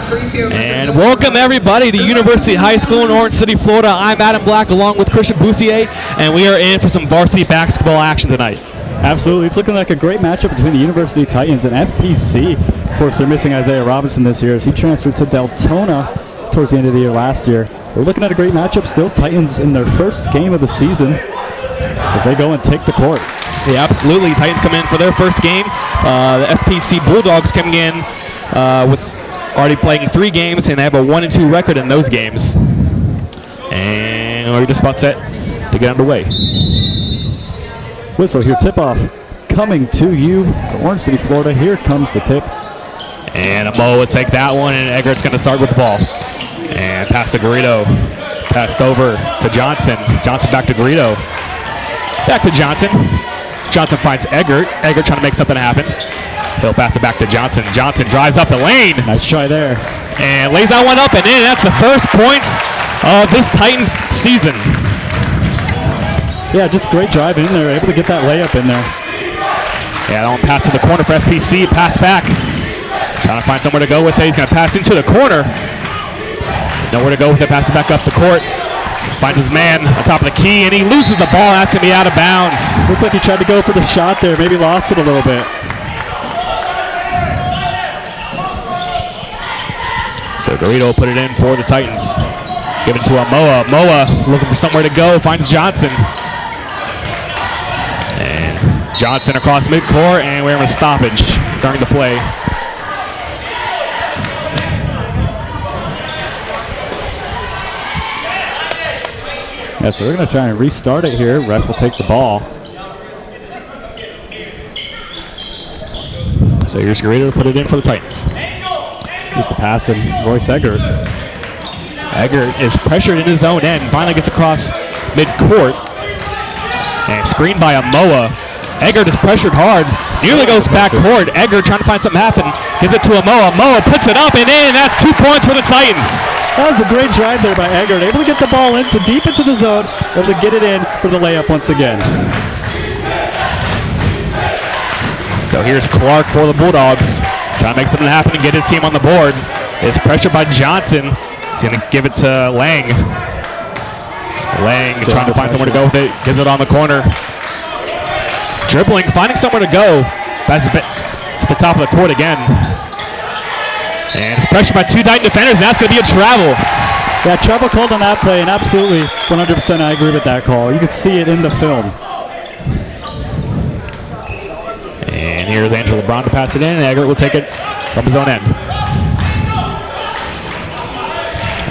And welcome everybody to University High School in Orange City, Florida. I'm Adam Black along with Christian Boussier, and we are in for some varsity basketball action tonight. Absolutely. It's looking like a great matchup between the University Titans and FPC. Of course, they're missing Isaiah Robinson this year as he transferred to Deltona towards the end of the year last year. We're looking at a great matchup still. Titans in their first game of the season as they go and take the court. Yeah, absolutely. Titans come in for their first game. The FPC Bulldogs coming in with already playing 3 games, and they have a 1-2 record in those games. And we're just about set to get underway. Whistle here, tip-off coming to you from Orange City, Florida. Here comes the tip. And Mo will take that one, and Eggert's going to start with the ball. And pass to Garrido. Passed over to Johnson. Johnson back to Garrido. Back to Johnson. Johnson finds Eggert. Eggert trying to make something happen. He'll pass it back to Johnson. Johnson drives up the lane. Nice try there. And lays that one up and in. That's the first points of this Titans season. Yeah, just great drive in there. Able to get that layup in there. Yeah, that one pass to the corner for FPC. Pass back. Trying to find somewhere to go with it. He's going to pass into the corner. Nowhere to go with it. Pass it back up the court. Finds his man on top of the key, and he loses the ball. That's going to be out of bounds. Looked like he tried to go for the shot there. Maybe lost it a little bit. So Garrido will put it in for the Titans. Give it to Moa. Moa looking for somewhere to go. Finds Johnson. And Johnson across midcourt, and we're in a stoppage during the play. Yeah, so they're going to try and restart it here. Ref will take the ball. So here's Garrido to put it in for the Titans. Here's the pass in Royce Eggert. Eggert is pressured in his own end. Finally gets across midcourt. And screened by Amoa. Eggert is pressured hard. Nearly goes backcourt. Eggert trying to find something happen. Gives it to Amoa. Amoa puts it up and in. That's 2 points for the Titans. That was a great drive there by Eggert. Able to get the ball deep into the zone. Able to get it in for the layup once again. So here's Clark for the Bulldogs. Trying to make something happen and get his team on the board. It's pressured by Johnson. He's going to give it to Lang. Lang trying to find somewhere to go with it. Gives it on the corner. Dribbling, finding somewhere to go. That's to the top of the court again. And it's pressured by 2 Titan defenders, and that's going to be a travel. Yeah, travel called on that play, and absolutely 100% I agree with that call. You can see it in the film. And here's Angelo LeBron to pass it in, and Eggert will take it from his own end.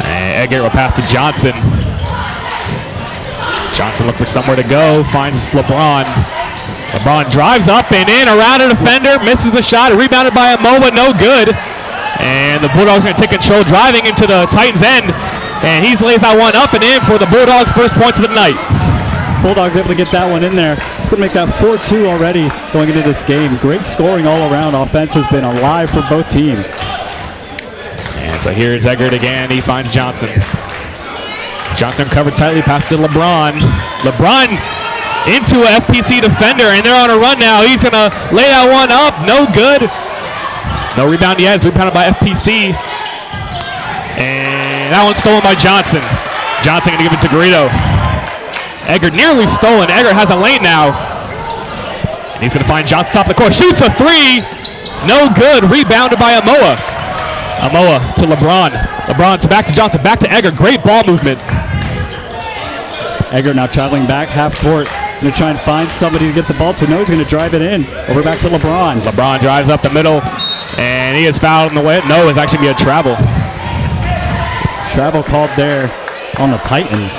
And Eggert will pass to Johnson. Johnson look for somewhere to go, finds LeBron. LeBron drives up and in, around a defender, misses the shot, rebounded by Amoa, no good. And the Bulldogs are going to take control, driving into the Titans' end. And he lays that one up and in for the Bulldogs' first points of the night. Bulldogs able to get that one in there. It's going to make that 4-2 already going into this game. Great scoring all around. Offense has been alive for both teams. And so here's Eggert again. He finds Johnson. Johnson covered tightly, passes to LeBron. LeBron into a FPC defender, and they're on a run now. He's going to lay that one up. No good. No rebound yet. It's rebounded by FPC. And that one's stolen by Johnson. Johnson going to give it to Garrido. Eggert nearly stolen. Eggert has a lane now. And he's going to find Johnson top of the court. Shoots a 3. No good. Rebounded by Amoa. Amoa to LeBron. LeBron to back to Johnson. Back to Eggert. Great ball movement. Eggert now traveling back half court. Going to try and find somebody to get the ball to. No, he's going to drive it in. Over back to LeBron. LeBron drives up the middle. And he is fouled in the way. No, it's actually going to be a travel. Travel called there on the Titans.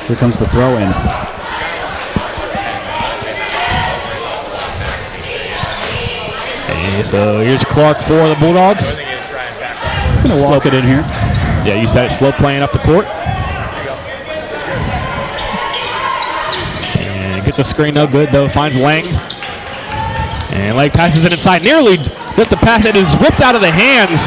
Here comes the throw in. And so here's Clark for the Bulldogs. He's going to walk it in here. Yeah, you said it. Slow playing up the court. And gets a screen, no good though. Finds Lang. And Lang passes it inside. Nearly just a pass that is ripped out of the hands.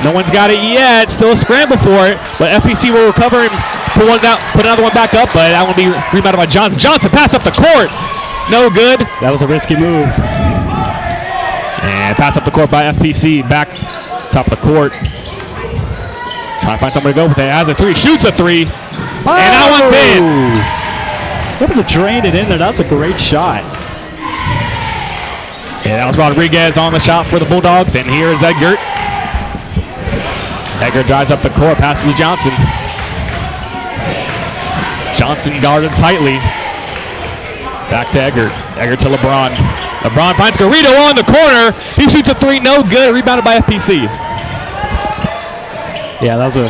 No one's got it yet. Still a scramble for it. But FPC will recover and put another one back up. But that will be rebounded by Johnson. Johnson pass up the court. No good. That was a risky move. And And pass up the court by FPC. Back top of the court. Trying to find somewhere to go with it. Has a three. Shoots a three. Oh! And that one's in. Able to drain it in there. That's a great shot. Yeah, that was Rodriguez on the shot for the Bulldogs. And here is Eggert. Eggert drives up the court. Passes to Johnson. Johnson guarded tightly. Back to Eggert. Eggert to LeBron. LeBron finds Garrido on the corner. He shoots a three, no good. Rebounded by FPC. Yeah, that was a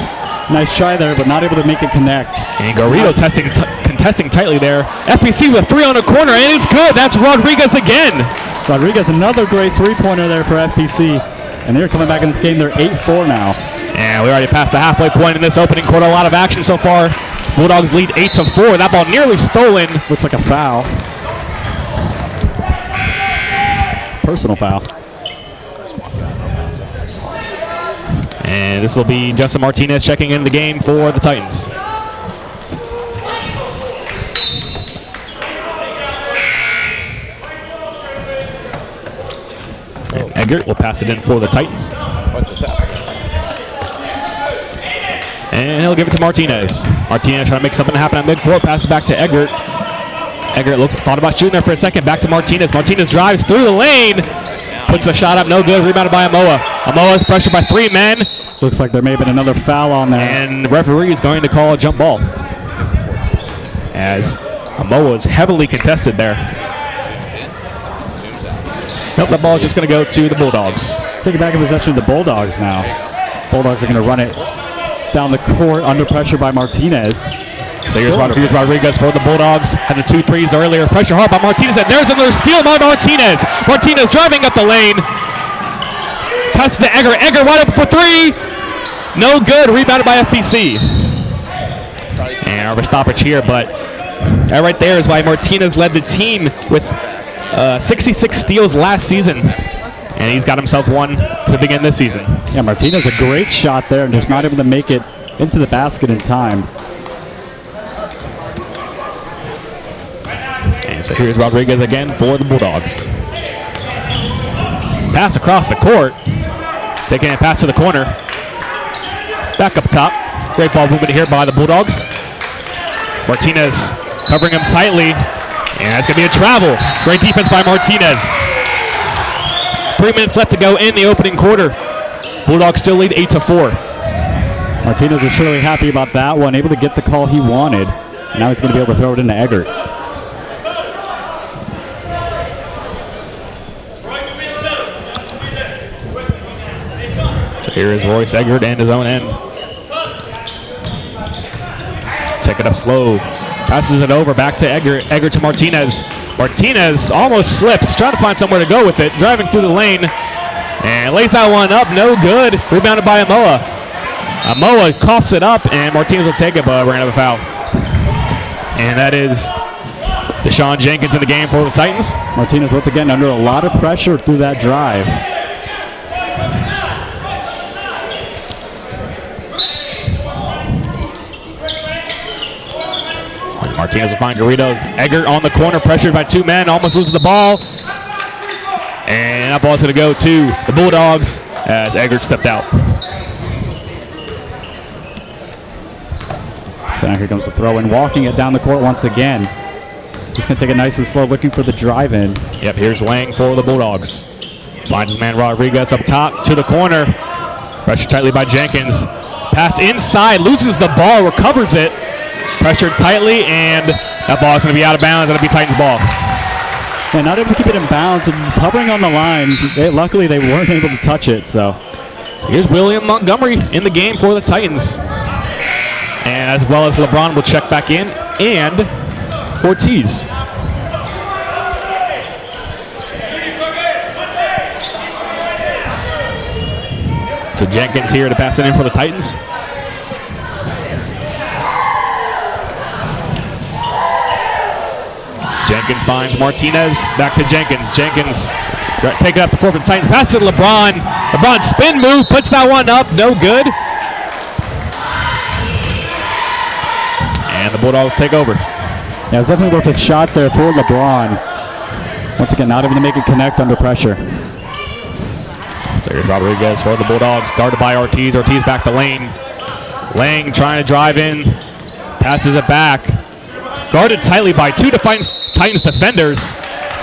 nice try there, but not able to make it connect. And Garrido contesting tightly there. FPC with three on the corner, and it's good. That's Rodriguez again. Rodriguez, another great three-pointer there for FPC. And they're coming back in this game. They're 8-4 now. And we already passed the halfway point in this opening quarter. A lot of action so far. Bulldogs lead 8-4. That ball nearly stolen. Looks like a foul. Personal foul. And this will be Justin Martinez checking in the game for the Titans. And Eggert will pass it in for the Titans. And he'll give it to Martinez. Martinez trying to make something happen at midcourt. Passes back to Eggert. Eggert thought about shooting there for a second. Back to Martinez. Martinez drives through the lane. Puts the shot up. No good. Rebounded by Amoa. Amoa is pressured by three men. Looks like there may have been another foul on there. And the referee is going to call a jump ball. As Amoa is heavily contested there. Nope, that ball is just going to go to the Bulldogs. Taking back in possession of the Bulldogs now. Bulldogs are going to run it down the court under pressure by Martinez. So here's Rodriguez for the Bulldogs. Had the 2 threes earlier. Pressure hard by Martinez. And there's another steal by Martinez. Martinez driving up the lane. Passes to Eggert. Eggert wide open for three. No good. Rebounded by FPC. And our stoppage here, but that right there is why Martinez led the team with 66 steals last season. And he's got himself one to begin this season. Yeah, Martinez a great shot there and just not able to make it into the basket in time. And so here's Rodriguez again for the Bulldogs. Pass across the court. Taking a pass to the corner. Back up top. Great ball movement here by the Bulldogs. Martinez covering him tightly. And that's going to be a travel. Great defense by Martinez. 3 minutes left to go in the opening quarter. Bulldogs still lead 8-4. Martinez was surely happy about that one. Able to get the call he wanted. And now he's going to be able to throw it into Eggert. So here is Royce Eggert and his own end. Take it up slow. Passes it over back to Eggert. Eggert to Martinez. Martinez almost slips. Trying to find somewhere to go with it. Driving through the lane. And lays that one up. No good. Rebounded by Amoa. Amoa coughs it up. And Martinez will take it, but we're going to have a foul. And that is Deshaun Jenkins in the game for the Titans. Martinez once again under a lot of pressure through that drive. Martinez will find Garrido. Eggert on the corner, pressured by 2 men, almost loses the ball. And that ball's going to go to the Bulldogs as Eggert stepped out. So now here comes the throw in, walking it down the court once again. Just going to take it nice and slow, looking for the drive in. Yep, here's Lang for the Bulldogs. Finds his man Rodriguez up top to the corner. Pressured tightly by Jenkins. Pass inside, loses the ball, recovers it. Pressured tightly, and that ball is going to be out of bounds. That'll be Titans ball. Yeah, not able to keep it in bounds. It was hovering on the line. Luckily, they weren't able to touch it. So here's William Montgomery in the game for the Titans. And as well as LeBron will check back in, and Ortiz. So Jenkins here to pass it in for the Titans. Jenkins finds Martinez. Back to Jenkins. Jenkins taking up the court for the Titans. Pass to LeBron. LeBron spin move. Puts that one up. No good. And the Bulldogs take over. Yeah, it was definitely worth a shot there for LeBron. Once again, not able to make it connect under pressure. So here's Rodriguez for the Bulldogs, guarded by Ortiz. Ortiz back to Lane. Lang trying to drive in, passes it back. Guarded tightly by two Titans defenders.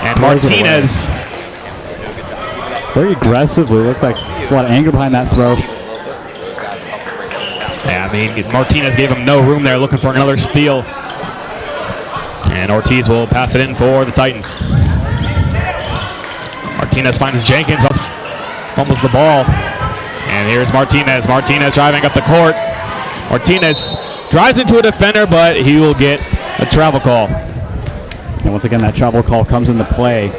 And Martinez. Very aggressively. Looked like there's a lot of anger behind that throw. Yeah, I mean, Martinez gave him no room there, looking for another steal. And Ortiz will pass it in for the Titans. Martinez finds Jenkins, fumbles the ball. And here's Martinez. Martinez driving up the court. Martinez drives into a defender, but he will get a travel call. And once again, that travel call comes into play.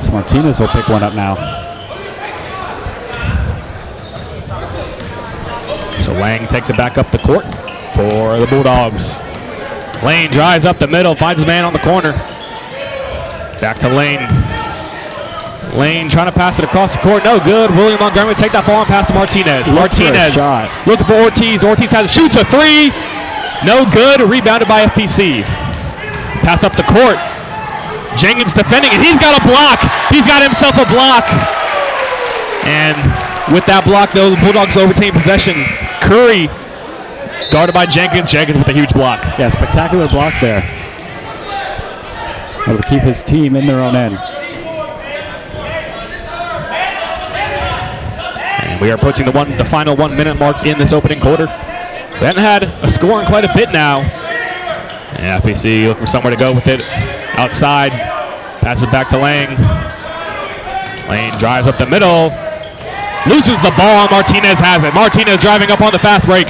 So Martinez will pick one up now. So Lang takes it back up the court for the Bulldogs. Lane drives up the middle, finds his man on the corner. Back to Lane. Lane trying to pass it across the court. No good. William Montgomery take that ball and pass to Martinez. Martinez looking for Ortiz. Ortiz shoots a three. No good. Rebounded by FPC. Pass up the court. Jenkins defending, and he's got a block. He's got himself a block. And with that block, though, the Bulldogs overtake possession. Curry guarded by Jenkins. Jenkins with a huge block. Yeah, spectacular block there. Able to keep his team in their own end. And we are approaching the final 1 minute mark in this opening quarter. We haven't had a score in quite a bit now. And FPC looking for somewhere to go with it. Outside, passes it back to Lang. Lane drives up the middle. Loses the ball, and Martinez has it. Martinez driving up on the fast break.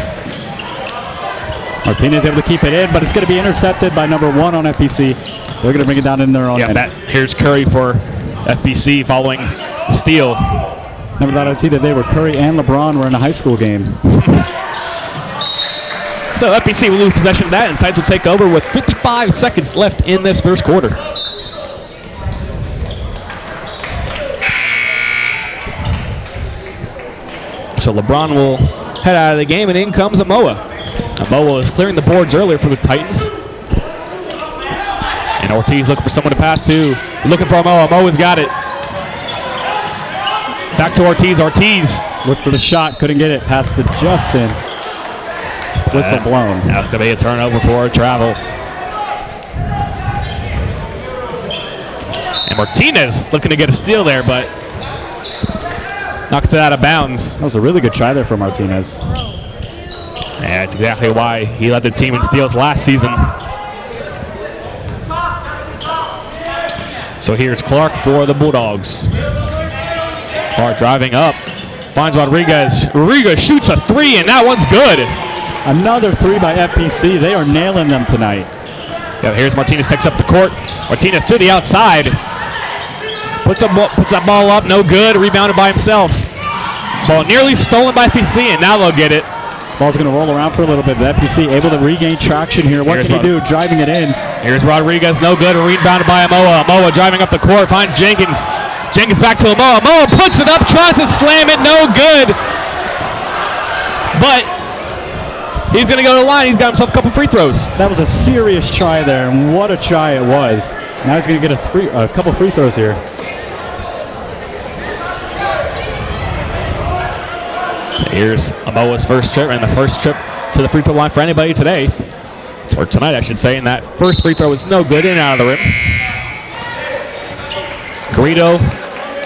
Martinez able to keep it in, but it's going to be intercepted by number 1 on FPC. They're going to bring it down in their own end. Here's Curry for FPC following the steal. Never thought I'd see that they were Curry and LeBron were in a high school game. So FPC will lose possession of that, and Titans will take over with 55 seconds left in this first quarter. So LeBron will head out of the game, and in comes Amoa. Amoa is clearing the boards earlier for the Titans. And Ortiz looking for someone to pass to. Looking for Amoa. Amoa's got it. Back to Ortiz. Ortiz looked for the shot, couldn't get it. Pass to Justin. Whistle blown. That's going to be a turnover for travel. And Martinez looking to get a steal there, but knocks it out of bounds. That was a really good try there for Martinez. Yeah, that's exactly why he led the team in steals last season. So here's Clark for the Bulldogs. Clark driving up, finds Rodriguez. Rodriguez shoots a three, and that one's good. Another three by FPC. They are nailing them tonight. Yeah, here's Martinez, takes up the court. Martinez to the outside. Puts that ball up, no good. Rebounded by himself. Ball nearly stolen by FPC, and now they'll get it. Ball's going to roll around for a little bit. But FPC able to regain traction here. What can he do? Driving it in. Here's Rodriguez, no good. Rebounded by Amoa. Amoa driving up the court, finds Jenkins. Jenkins back to Amoa. Amoa puts it up, tries to slam it, no good. But he's going to go to the line. He's got himself a couple free throws. That was a serious try there, and what a try it was. Now he's going to get a couple free throws here. Here's Amoa's first trip, and the first trip to the free throw line for anybody today. Or tonight, I should say. And that first free throw was no good, in and out of the rim. Garrido,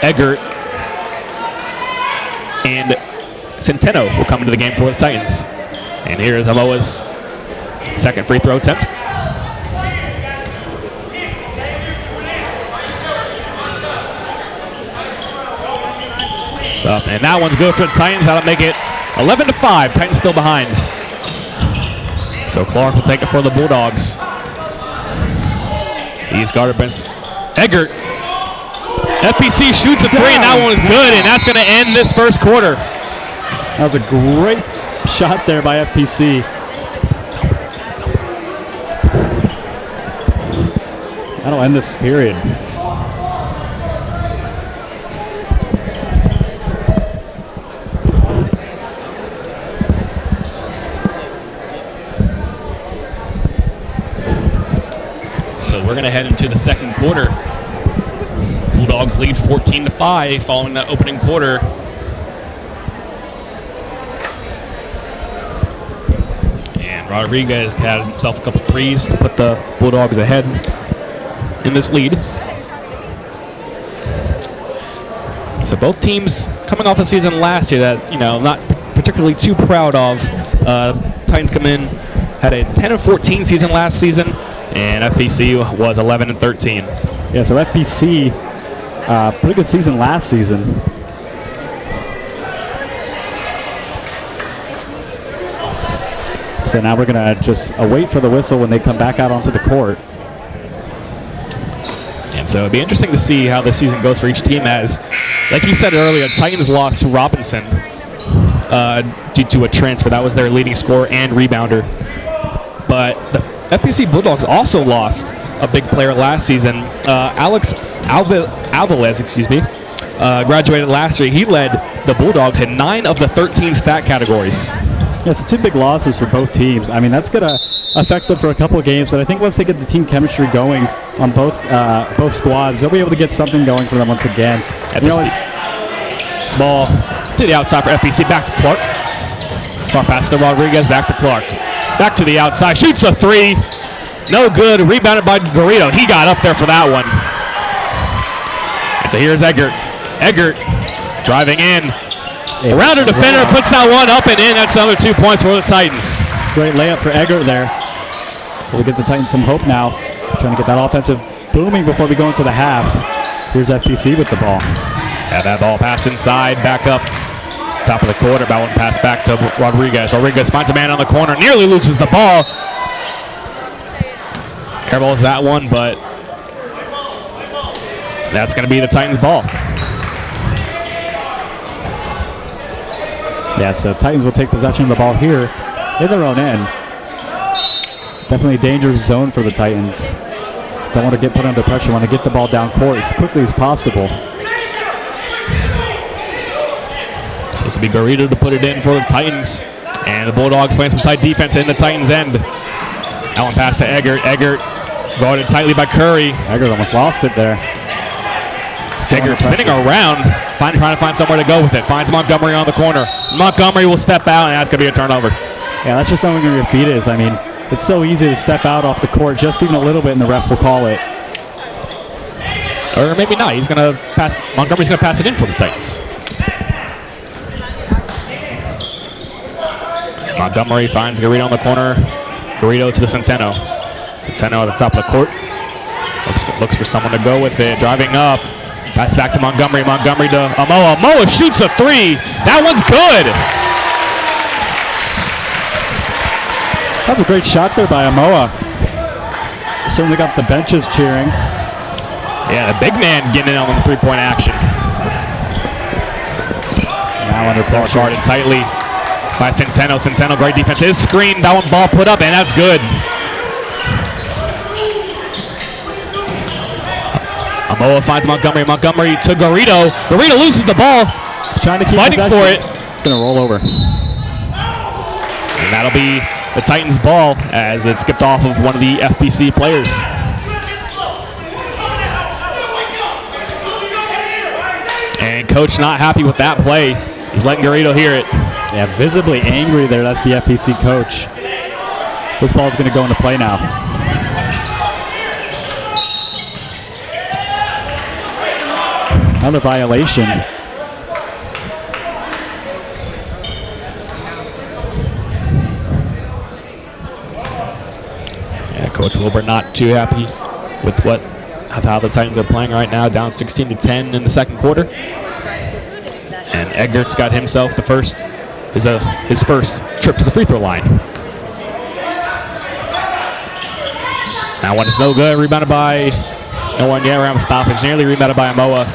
Eggert, and Centeno will come into the game for the Titans. And here's Amoa's second free throw attempt. And that one's good for the Titans. That'll make it 11-5. Titans still behind. So Clark will take it for the Bulldogs. He's guarded by Eggert. FPC shoots a three, and that one is good, and that's going to end this first quarter. That was a great shot there by FPC. That'll end this period. So we're going to head into the second quarter. Bulldogs Bulldogs lead 14-5 following that opening quarter. And Rodriguez had himself a couple threes to put the Bulldogs ahead in this lead. So both teams coming off a season last year that, not particularly too proud of. Titans come in, had a 10-14 season last season, and FPC was 11-13. Yeah, so FPC, pretty good season last season. So now we're going to just wait for the whistle when they come back out onto the court. And so it'd be interesting to see how this season goes for each team as, like you said earlier, Titans lost Robinson due to a transfer. That was their leading scorer and rebounder. But the FPC Bulldogs also lost a big player last season. Alex Alvarez, graduated last year. He led the Bulldogs in 9 of the 13 stat categories. Yeah, so 2 big losses for both teams. I mean, that's going to affect them for a couple of games, but I think once they get the team chemistry going on both squads, they'll be able to get something going for them once again. Ball to the outside for FPC, back to Clark. Far pass to Rodriguez, back to Clark. Back to the outside, shoots a 3. No good, rebounded by Garrido. He got up there for that one. And so here's Eggert. Eggert driving in. Around a defender, puts that one up and in. That's another 2 points for the Titans. Great layup for Eggert there. We'll give the Titans some hope now. Trying to get that offensive booming before we go into the half. Here's FPC with the ball. Yeah, that ball pass inside, back up. Top of the court, about one pass back to Rodriguez. Rodriguez finds a man on the corner, nearly loses the ball. Airballs that one, but that's going to be the Titans' ball. Yeah, so Titans will take possession of the ball here in their own end. Definitely a dangerous zone for the Titans. Don't want to get put under pressure. Want to get the ball down court as quickly as possible. So this will be Garrido to put it in for the Titans. And the Bulldogs playing some tight defense in the Titans' end. That one pass to Eggert. Eggert guarded tightly by Curry. Eggert almost lost it there. Eggert spinning around, trying to find somewhere to go with it. Finds Montgomery on the corner. Montgomery will step out, and that's going to be a turnover. Yeah, that's just knowing where your feet is. I mean, it's so easy to step out off the court just even a little bit, and the ref will call it. Or maybe not. He's going to pass. Montgomery's going to pass it in for the Titans. Montgomery finds Garrido on the corner. Garrido to the Centeno. Centeno at the top of the court. Looks for someone to go with it. Driving up. Pass back to Montgomery. Montgomery to Amoa. Amoa shoots a 3. That one's good. That was a great shot there by Amoa. Certainly got the benches cheering. Yeah, the big man getting in on the 3-point action. Now under pressure. Guarded tightly by Centeno. Centeno, great defense. His screen, that one ball put up, and that's good. Amoa finds Montgomery. Montgomery to Garrido. Garrido loses the ball. Trying to keep fighting for it. It's going to roll over. And that'll be the Titans' ball as it skipped off of one of the FPC players. And coach not happy with that play. He's letting Garrido hear it. Yeah, visibly angry there. That's the FPC coach. This ball's going to go into play now. Another violation. Yeah, Coach Wilbur not too happy with how the Titans are playing right now, down 16-10 in the second quarter. And Eggert's got himself his first trip to the free throw line. That one is no good. Rebounded by no one. Yeah, around stoppage. Nearly rebounded by Amoa.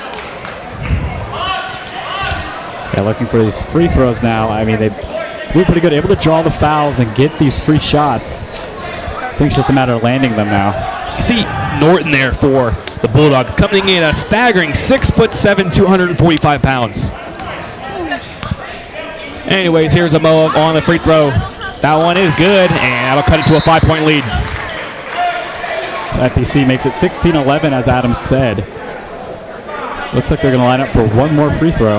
Yeah, looking for these free throws now. I mean, they do pretty good, able to draw the fouls and get these free shots. I think it's just a matter of landing them now. You see Norton there for the Bulldogs, coming in a staggering 6'7", 245 pounds. Anyways, here's Amoa on the free throw. That one is good, and that'll cut it to a 5-point lead. So FPC makes it 16-11, as Adam said. Looks like they're going to line up for one more free throw.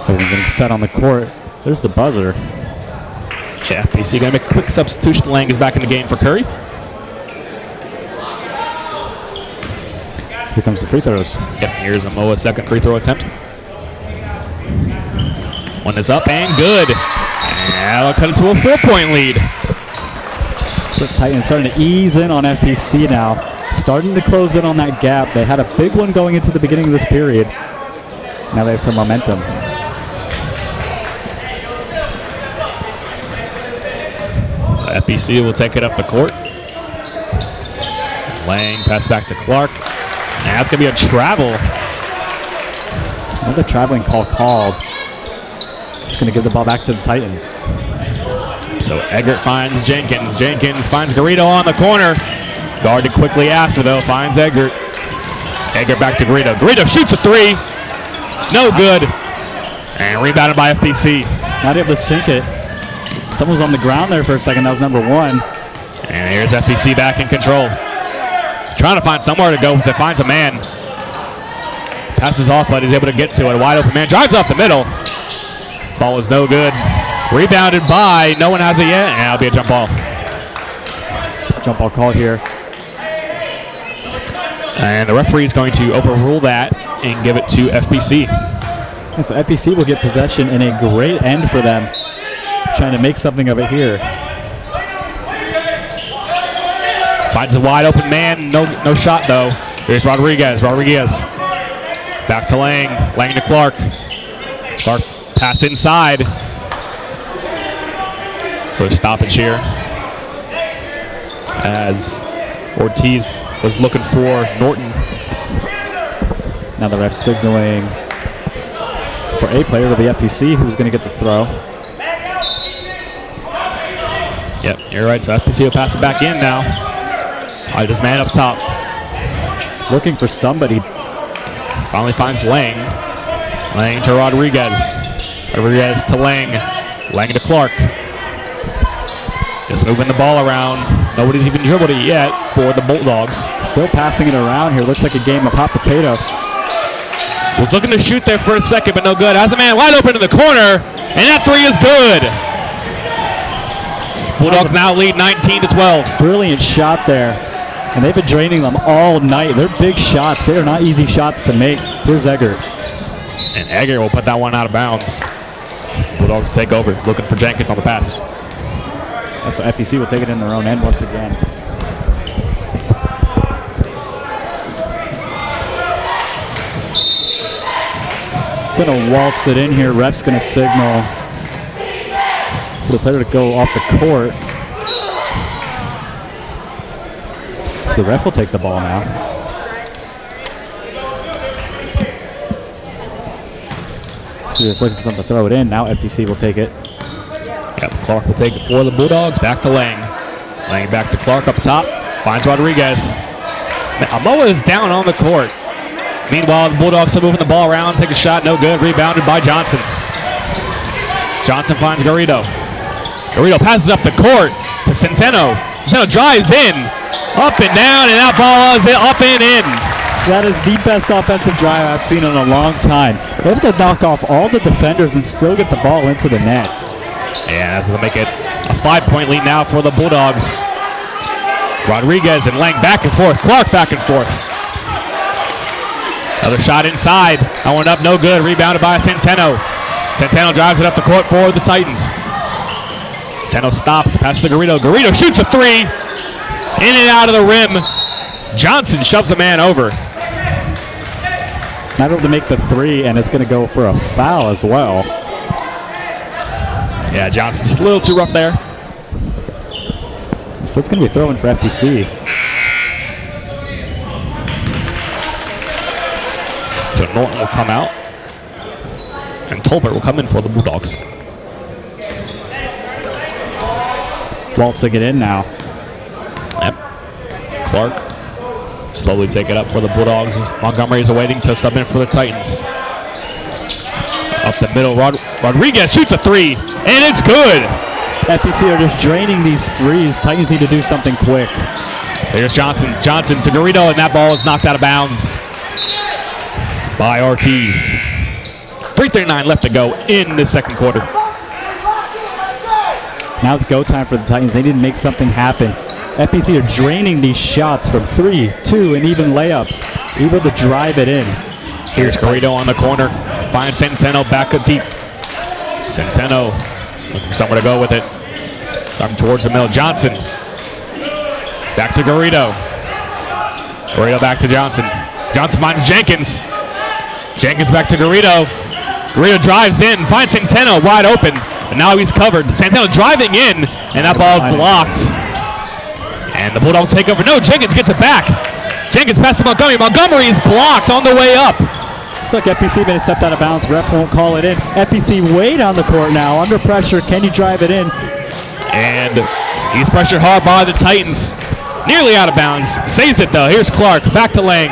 Everything getting set on the court. There's the buzzer. Yeah, FPC going to make a quick substitution. Lang is back in the game for Curry. Here comes the free throws. Yep, here's Amoa's second free throw attempt. One is up and good. And that'll cut it to a 4-point lead. So Titans starting to ease in on FPC now. Starting to close in on that gap. They had a big one going into the beginning of this period. Now they have some momentum. So FPC will take it up the court. Lang pass back to Clark. And that's going to be a travel. Another traveling call called. It's going to give the ball back to the Titans. So Eggert finds Jenkins. Jenkins finds Garrido on the corner. Guarded quickly after, though. Finds Eggert. Eggert back to Garrido. Garrido shoots a three. No good. And rebounded by FPC. Not able to sink it. Someone was on the ground there for a second. That was number one. And here's FPC back in control. Trying to find somewhere to go, but finds a man. Passes off, but he's able to get to it. A wide open man. Drives up the middle. Ball is no good. Rebounded by, no one has it yet, and that'll be a jump ball. Jump ball call here. And the referee is going to overrule that and give it to FPC. And so FPC will get possession in a great end for them. Trying to make something of it here. Finds a wide open man, no shot though. Here's Rodriguez. Rodriguez back to Lang. Lang to Clark. Clark pass inside. For a stoppage here. As Ortiz was looking for Norton. Now the ref signaling for a player to the FPC who's going to get the throw. Yep, you're right. So FPC will pass it back in now. All right, this man up top. Looking for somebody. Finally finds Lang. Lang to Rodriguez. Rodriguez to Lang. Lang to Clark. Just moving the ball around. Nobody's even dribbled it yet for the Bulldogs. Still passing it around here. Looks like a game of hot potato. Was looking to shoot there for a second, but no good. Has a man wide open in the corner, and that three is good. Bulldogs now lead 19-12. Brilliant shot there. And they've been draining them all night. They're big shots. They are not easy shots to make. Here's Eggert. And Eggert will put that one out of bounds. Bulldogs take over, looking for Jenkins on the pass. So FPC will take it in their own end once again. Gonna waltz it in here. Ref's gonna signal for the player to go off the court. So the ref will take the ball now. So just looking for something to throw it in. Now FPC will take it. Yep, Clark will take it for the Bulldogs. Back to Lang. Lang back to Clark up top. Finds Rodriguez. Amoa is down on the court. Meanwhile, the Bulldogs still moving the ball around. Take a shot, no good. Rebounded by Johnson. Johnson finds Garrido. Garrido passes up the court to Centeno. Centeno drives in. Up and down, and that ball is up and in. That is the best offensive drive I've seen in a long time. They have to knock off all the defenders and still get the ball into the net. And that's going to make it a 5-point lead now for the Bulldogs. Rodriguez and Lang back and forth. Clark back and forth. Another shot inside. That one up, no good. Rebounded by Centeno. Centeno drives it up the court for the Titans. Centeno stops, passes to Garrido. Garrido shoots a three. In and out of the rim. Johnson shoves a man over. Not able to make the three, and it's going to go for a foul as well. Yeah, Johnson's a little too rough there. So it's going to be throwing for FPC. So Norton will come out, and Tolbert will come in for the Bulldogs. Waltzing it in now. Yep. Clark slowly take it up for the Bulldogs. Montgomery is awaiting to sub in for the Titans. Up the middle, Rodriguez shoots a three, and it's good. FPC are just draining these threes. Titans need to do something quick. There's Johnson. Johnson to Garrido, and that ball is knocked out of bounds by Ortiz. 3:39 left to go in the second quarter. Now it's go time for the Titans. They need to make something happen. FPC are draining these shots from 3, 2, and even layups. Able to drive it in. Here's Garrido on the corner. Finds Centeno back up deep. Centeno looking for somewhere to go with it. Coming towards the middle. Johnson. Back to Garrido. Garrido back to Johnson. Johnson finds Jenkins. Jenkins back to Garrido. Garrido drives in, finds Centeno wide open, and now he's covered. Centeno driving in, and that ball is blocked. And the Bulldogs take over. No, Jenkins gets it back. Jenkins passes to Montgomery. Montgomery is blocked on the way up. Look, FPC may have stepped out of bounds. Ref won't call it in. FPC way down the court now. Under pressure. Can you drive it in? And he's pressured hard by the Titans. Nearly out of bounds. Saves it, though. Here's Clark. Back to Lang.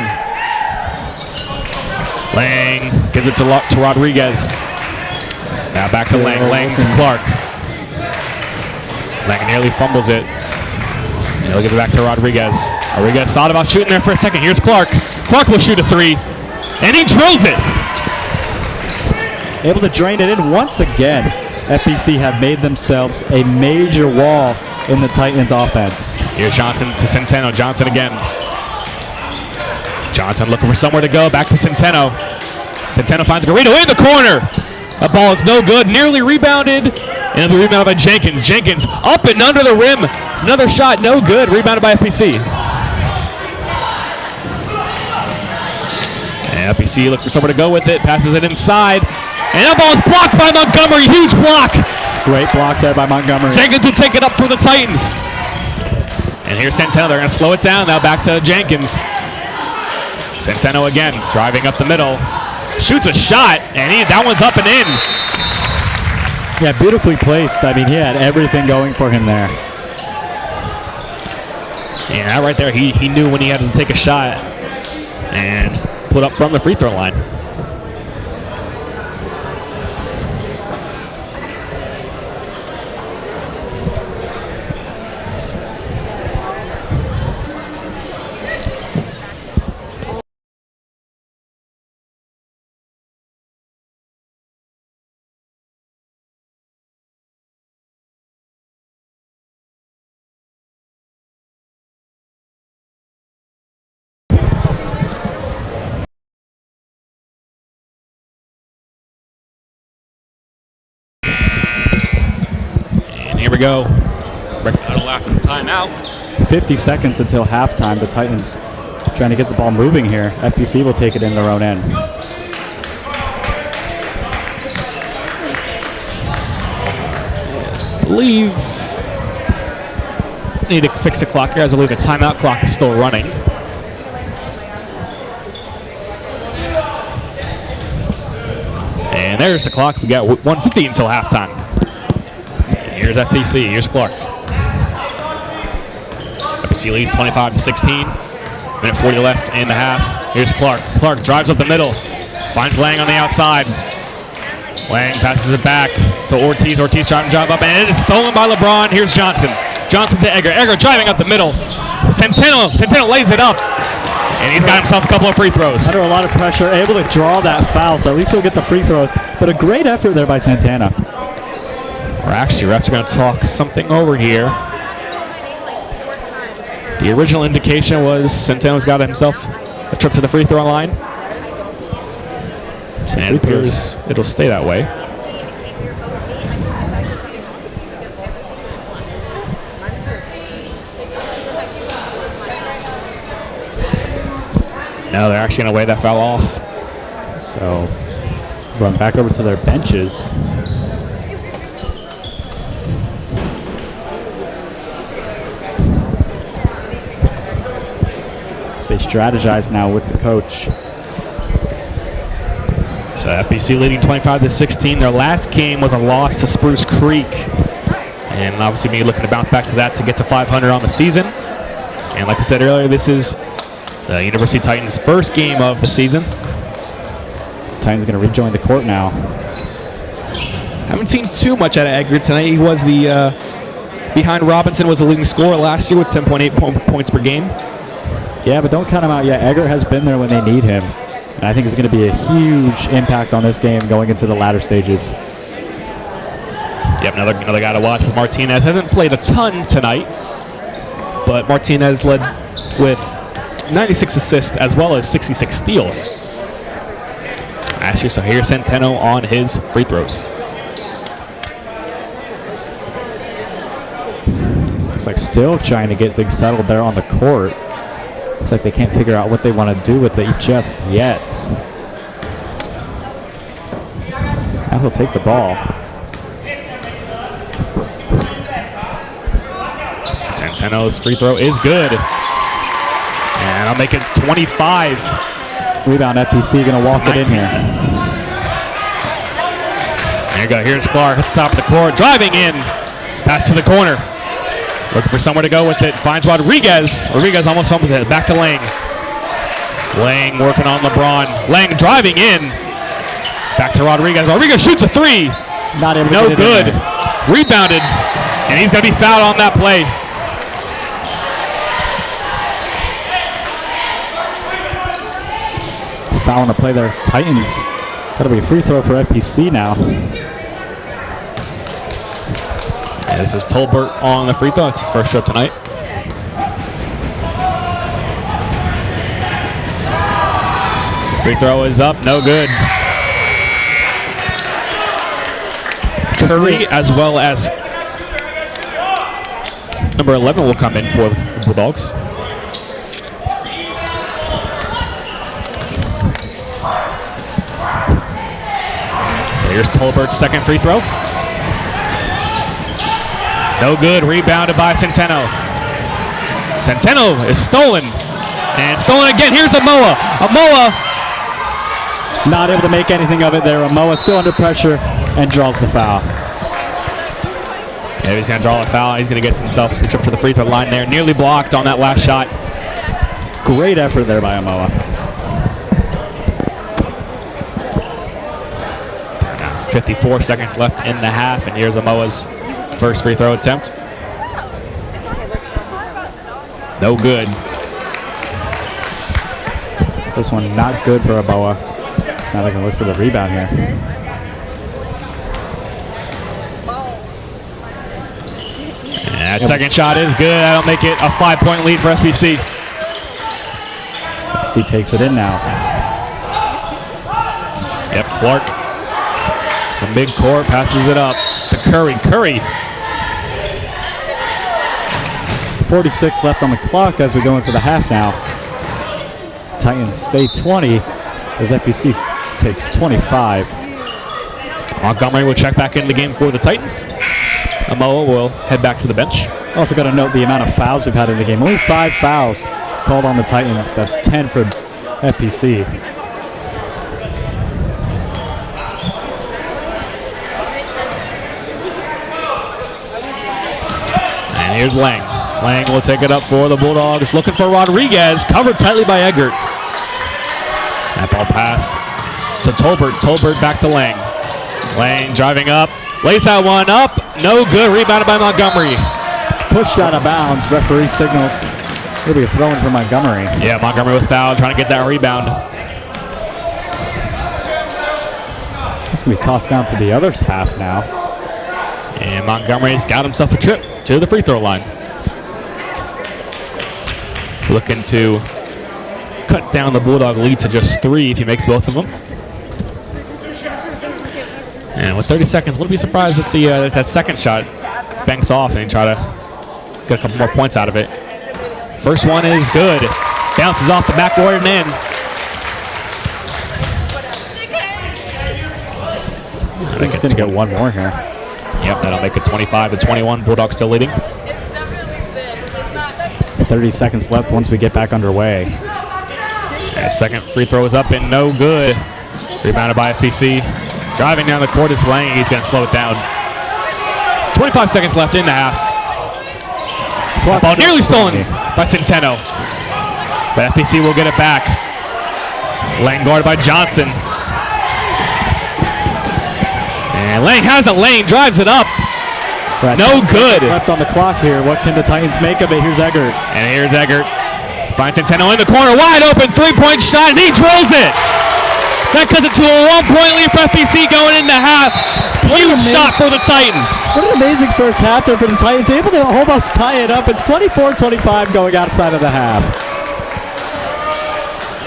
Lang gives it to Rodriguez. Now back to Lang. Lang to Clark. Lang nearly fumbles it. And he'll give it back to Rodriguez. Rodriguez thought about shooting there for a second. Here's Clark. Clark will shoot a 3. And he drills it. Able to drain it in once again. FPC have made themselves a major wall in the Titans offense. Here's Johnson to Centeno. Johnson again. Johnson looking for somewhere to go. Back to Centeno. Centeno finds Garrido in the corner. That ball is no good. Nearly rebounded. And it'll be rebounded by Jenkins. Jenkins up and under the rim. Another shot, no good. Rebounded by FPC. And FPC looking for somewhere to go with it. Passes it inside. And that ball is blocked by Montgomery. Huge block. Great block there by Montgomery. Jenkins will take it up for the Titans. And here's Centeno. They're going to slow it down. Now back to Jenkins. Centeno again, driving up the middle. Shoots a shot, and that one's up and in. Yeah, beautifully placed. I mean, he had everything going for him there. Yeah, right there, he knew when he had to take a shot and put up from the free throw line. Here we go. That'll after the timeout. 50 seconds until halftime. The Titans trying to get the ball moving here. FPC will take it in their own end. I believe need to fix the clock here. I believe the timeout clock is still running. And there's the clock. We got 1:50 until halftime. Here's FPC. Here's Clark. FPC leads 25-16. Minute 40 left in the half. Here's Clark. Clark drives up the middle. Finds Lang on the outside. Lang passes it back to Ortiz. Ortiz trying to drive up, and it is stolen by LeBron. Here's Johnson. Johnson to Egger. Egger driving up the middle. Centeno lays it up. And he's got himself a couple of free throws. Under a lot of pressure, able to draw that foul, so at least he'll get the free throws. But a great effort there by Santana. Or actually, refs are going to talk something over here. The original indication was Centeno's got himself a trip to the free throw line. And it appears it'll stay that way. No, they're actually going to wave that foul off. So, run back over to their benches. They strategize now with the coach. So FPC leading 25-16. Their last game was a loss to Spruce Creek. And obviously be looking to bounce back to that to get to 500 on the season. And like I said earlier, this is the University Titans' first game of the season. Titans going to rejoin the court now. Haven't seen too much out of Edgar tonight. He was the behind Robinson was the leading scorer last year with 10.8 points per game. Yeah, but don't count him out yet. Edgar has been there when they need him. And I think it's going to be a huge impact on this game going into the latter stages. Yep, another guy to watch is Martinez. Hasn't played a ton tonight, but Martinez led with 96 assists as well as 66 steals last year. So here's Centeno on his free throws. Looks like still trying to get things settled there on the court. Looks like they can't figure out what they want to do with it just yet. Now he'll take the ball. Centeno's free throw is good. And I'll make it 25. Rebound, FPC going to walk 19. It in here. There you go. Here's Clark at the top of the court. Driving in. Pass to the corner. Looking for somewhere to go with it. Finds Rodriguez. Rodriguez almost fumbles it. Back to Lang. Lang working on LeBron. Lang driving in. Back to Rodriguez. Rodriguez shoots a three. Not able to no get good. It in. Rebounded. And he's going to be fouled on that play. Foul on the play there. Titans. That'll be a free throw for FPC now. And this is Tolbert on the free throw. It's his first shot tonight. Free throw is up. No good. Curry as well as number 11 will come in for the Bulldogs. Here's Tolbert's second free throw. No good. Rebounded by Centeno. Centeno is stolen. And stolen again. Here's Amoa. Amoa. Not able to make anything of it there. Amoa still under pressure and draws the foul. Yeah, he's going to draw a foul. He's going to get himself the trip to the free throw line there. Nearly blocked on that last shot. Great effort there by Amoa. 54 seconds left in the half, and here's Amoa's first free throw attempt. No good. This one not good for Amoa. It's not looking to look for the rebound here. And that second shot is good. That'll make it a 5-point lead for FPC. FPC takes it in now. Yep, Clark. The mid-court passes it up to Curry. Curry. 46 left on the clock as we go into the half now. Titans stay 20 as FPC takes 25. Montgomery will check back into the game for the Titans. Amoa will head back to the bench. Also got to note the amount of fouls we've had in the game. Only 5 fouls called on the Titans. That's 10 for FPC. And here's Lang. Lang will take it up for the Bulldogs. Looking for Rodriguez. Covered tightly by Eggert. That ball pass to Tolbert. Tolbert back to Lang. Lang driving up. Lays that one up. No good. Rebounded by Montgomery. Pushed out of bounds. Referee signals. It'll be a throw-in for Montgomery. Yeah, Montgomery was fouled trying to get that rebound. It's going to be tossed down to the other half now. And Montgomery's got himself a trip to the free throw line. Looking to cut down the Bulldog lead to just 3 if he makes both of them. And with 30 seconds, wouldn't be surprised if that second shot banks off and try to get a couple more points out of it. First one is good. Bounces off the backboard and in. He's going to get one more here. Yep, that'll make it 25-21. Bulldogs still leading. 30 seconds left once we get back underway. That second free throw is up and no good. Rebounded by FPC. Driving down the court is Lang. He's going to slow it down. 25 seconds left in the half. Ball nearly stolen by Centeno. But FPC will get it back. Lang guarded by Johnson. And Lang has a lane, drives it up. Right, No good. Left on the clock here. What can the Titans make of it? Here's Eggert. And here's Eggert. Finds Centeno in the corner, wide open, three-point shot, and he drills it. That cuts it to a 1-point lead for FPC going into half. Huge shot for the Titans. What an amazing first half there for the Titans. Able to almost tie it up. It's 24-25 going outside of the half.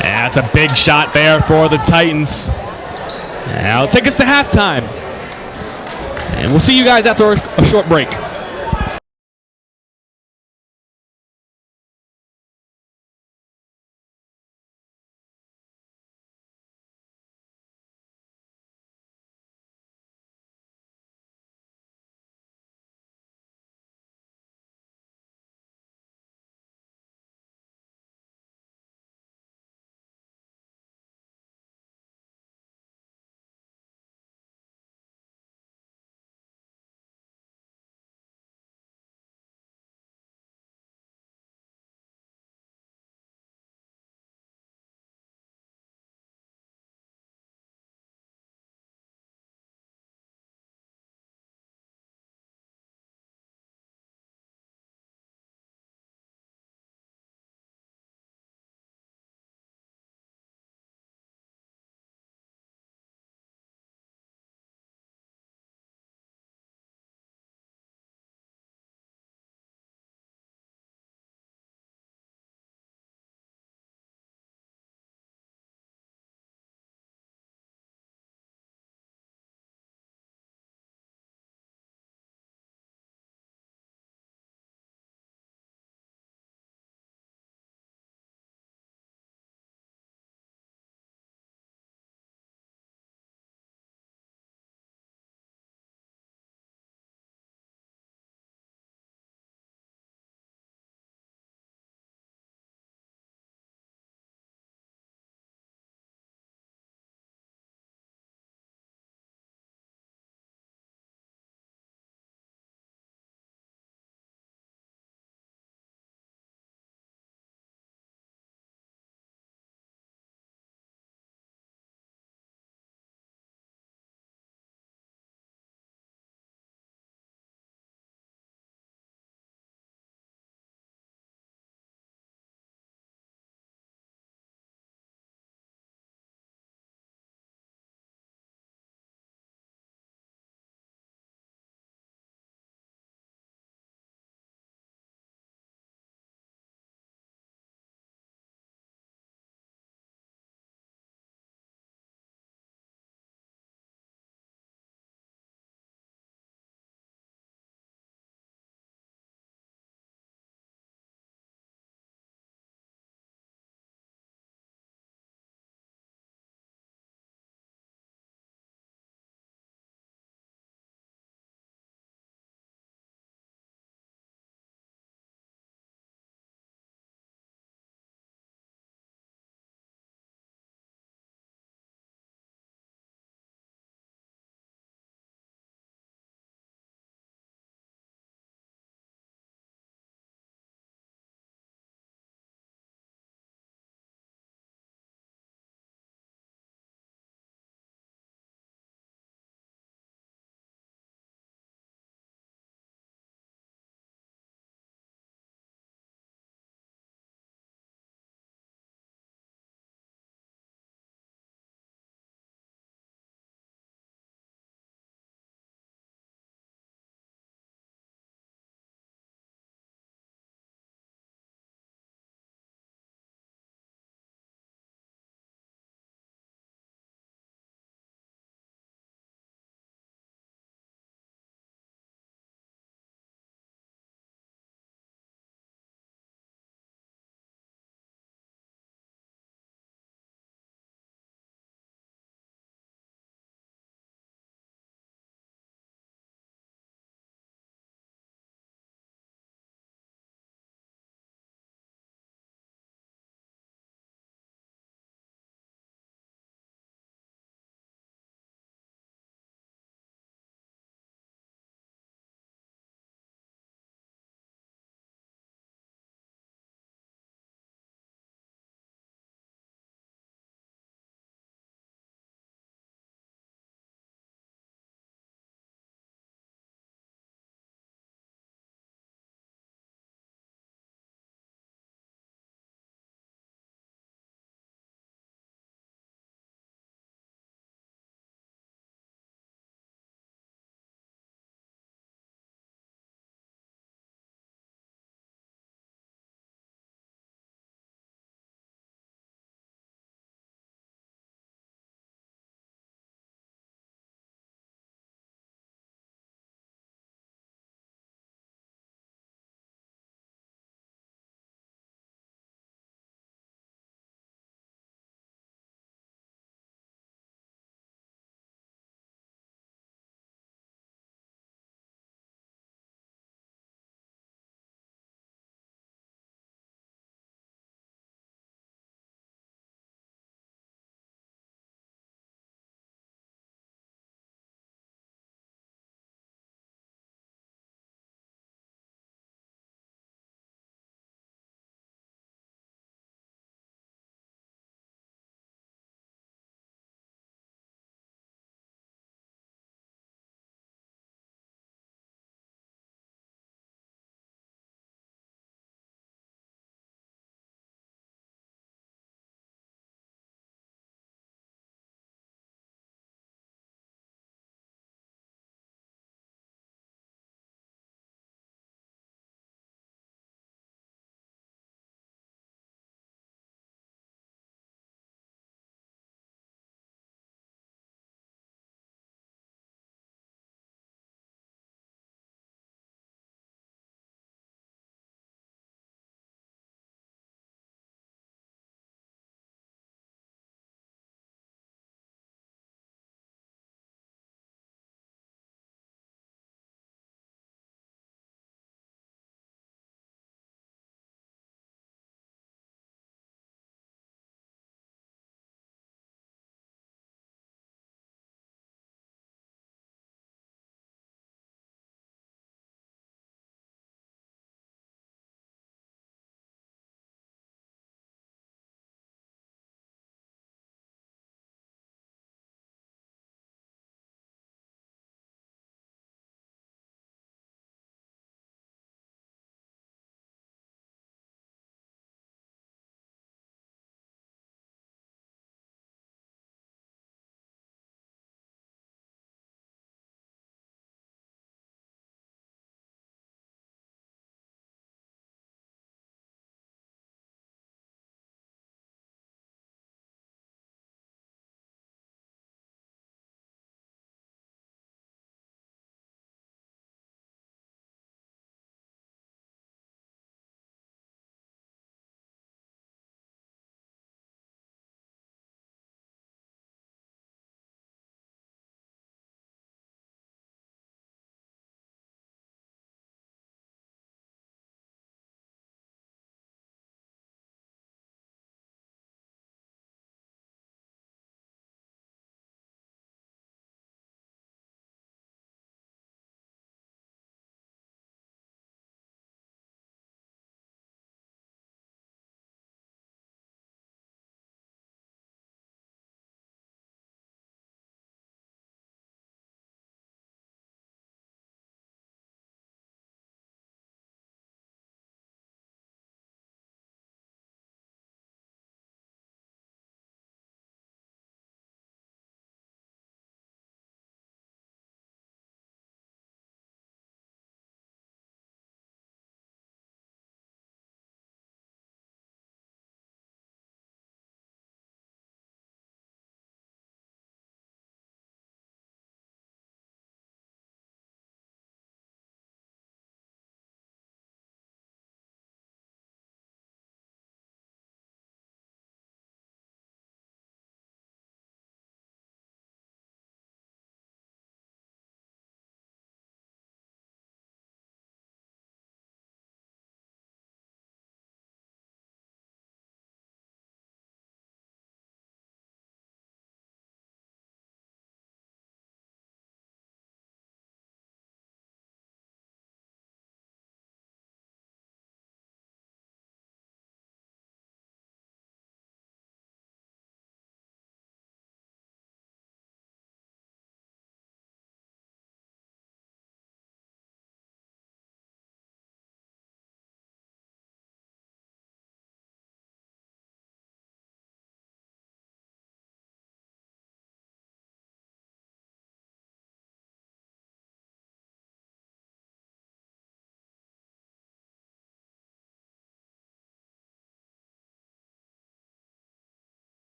And that's a big shot there for the Titans. Now it'll take us to halftime. And we'll see you guys after a short break.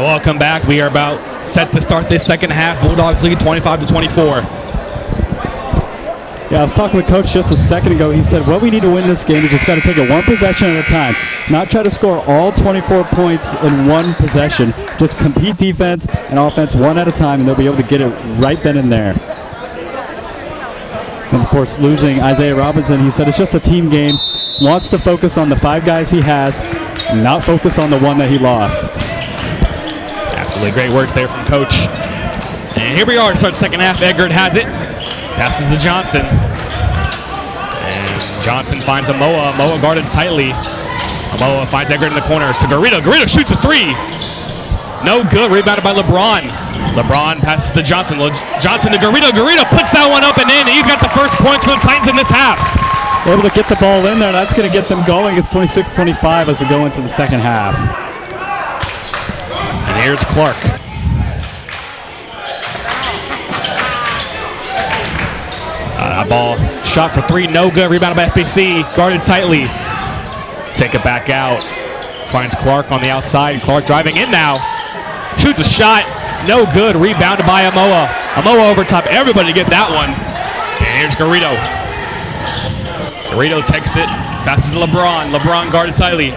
welcome back. We are about set to start this second half. Bulldogs lead 25-24. Yeah, I was talking with Coach just a second ago. He said what we need to win this game is just got to take it one possession at a time. Not try to score all 24 points in one possession. Just compete defense and offense one at a time, and they'll be able to get it right then and there. And of course, losing Isaiah Robinson, he said it's just a team game. Wants to focus on the 5 guys he has, not focus on the one that he lost. Absolutely great words there from Coach. And here we are to start the second half. Eggert has it. Passes to Johnson. And Johnson finds Amoa. Amoa guarded tightly. Amoa finds Eggert in the corner to Garrido. Garrido shoots a 3. No good. Rebounded by LeBron. LeBron passes to Johnson. Johnson to Garrido. Garrido puts that one up and in. He's got the first points for the Titans in this half. Able to get the ball in there. That's going to get them going. It's 26-25 as we go into the second half. And here's Clark. Ball shot for 3, no good. Rebounded by FPC, guarded tightly. Take it back out. Finds Clark on the outside. Clark driving in now. Shoots a shot, no good. Rebounded by Amoa. Amoa over top. Everybody to get that one. And here's Garrido. Garrido takes it. Passes to LeBron. LeBron guarded tightly.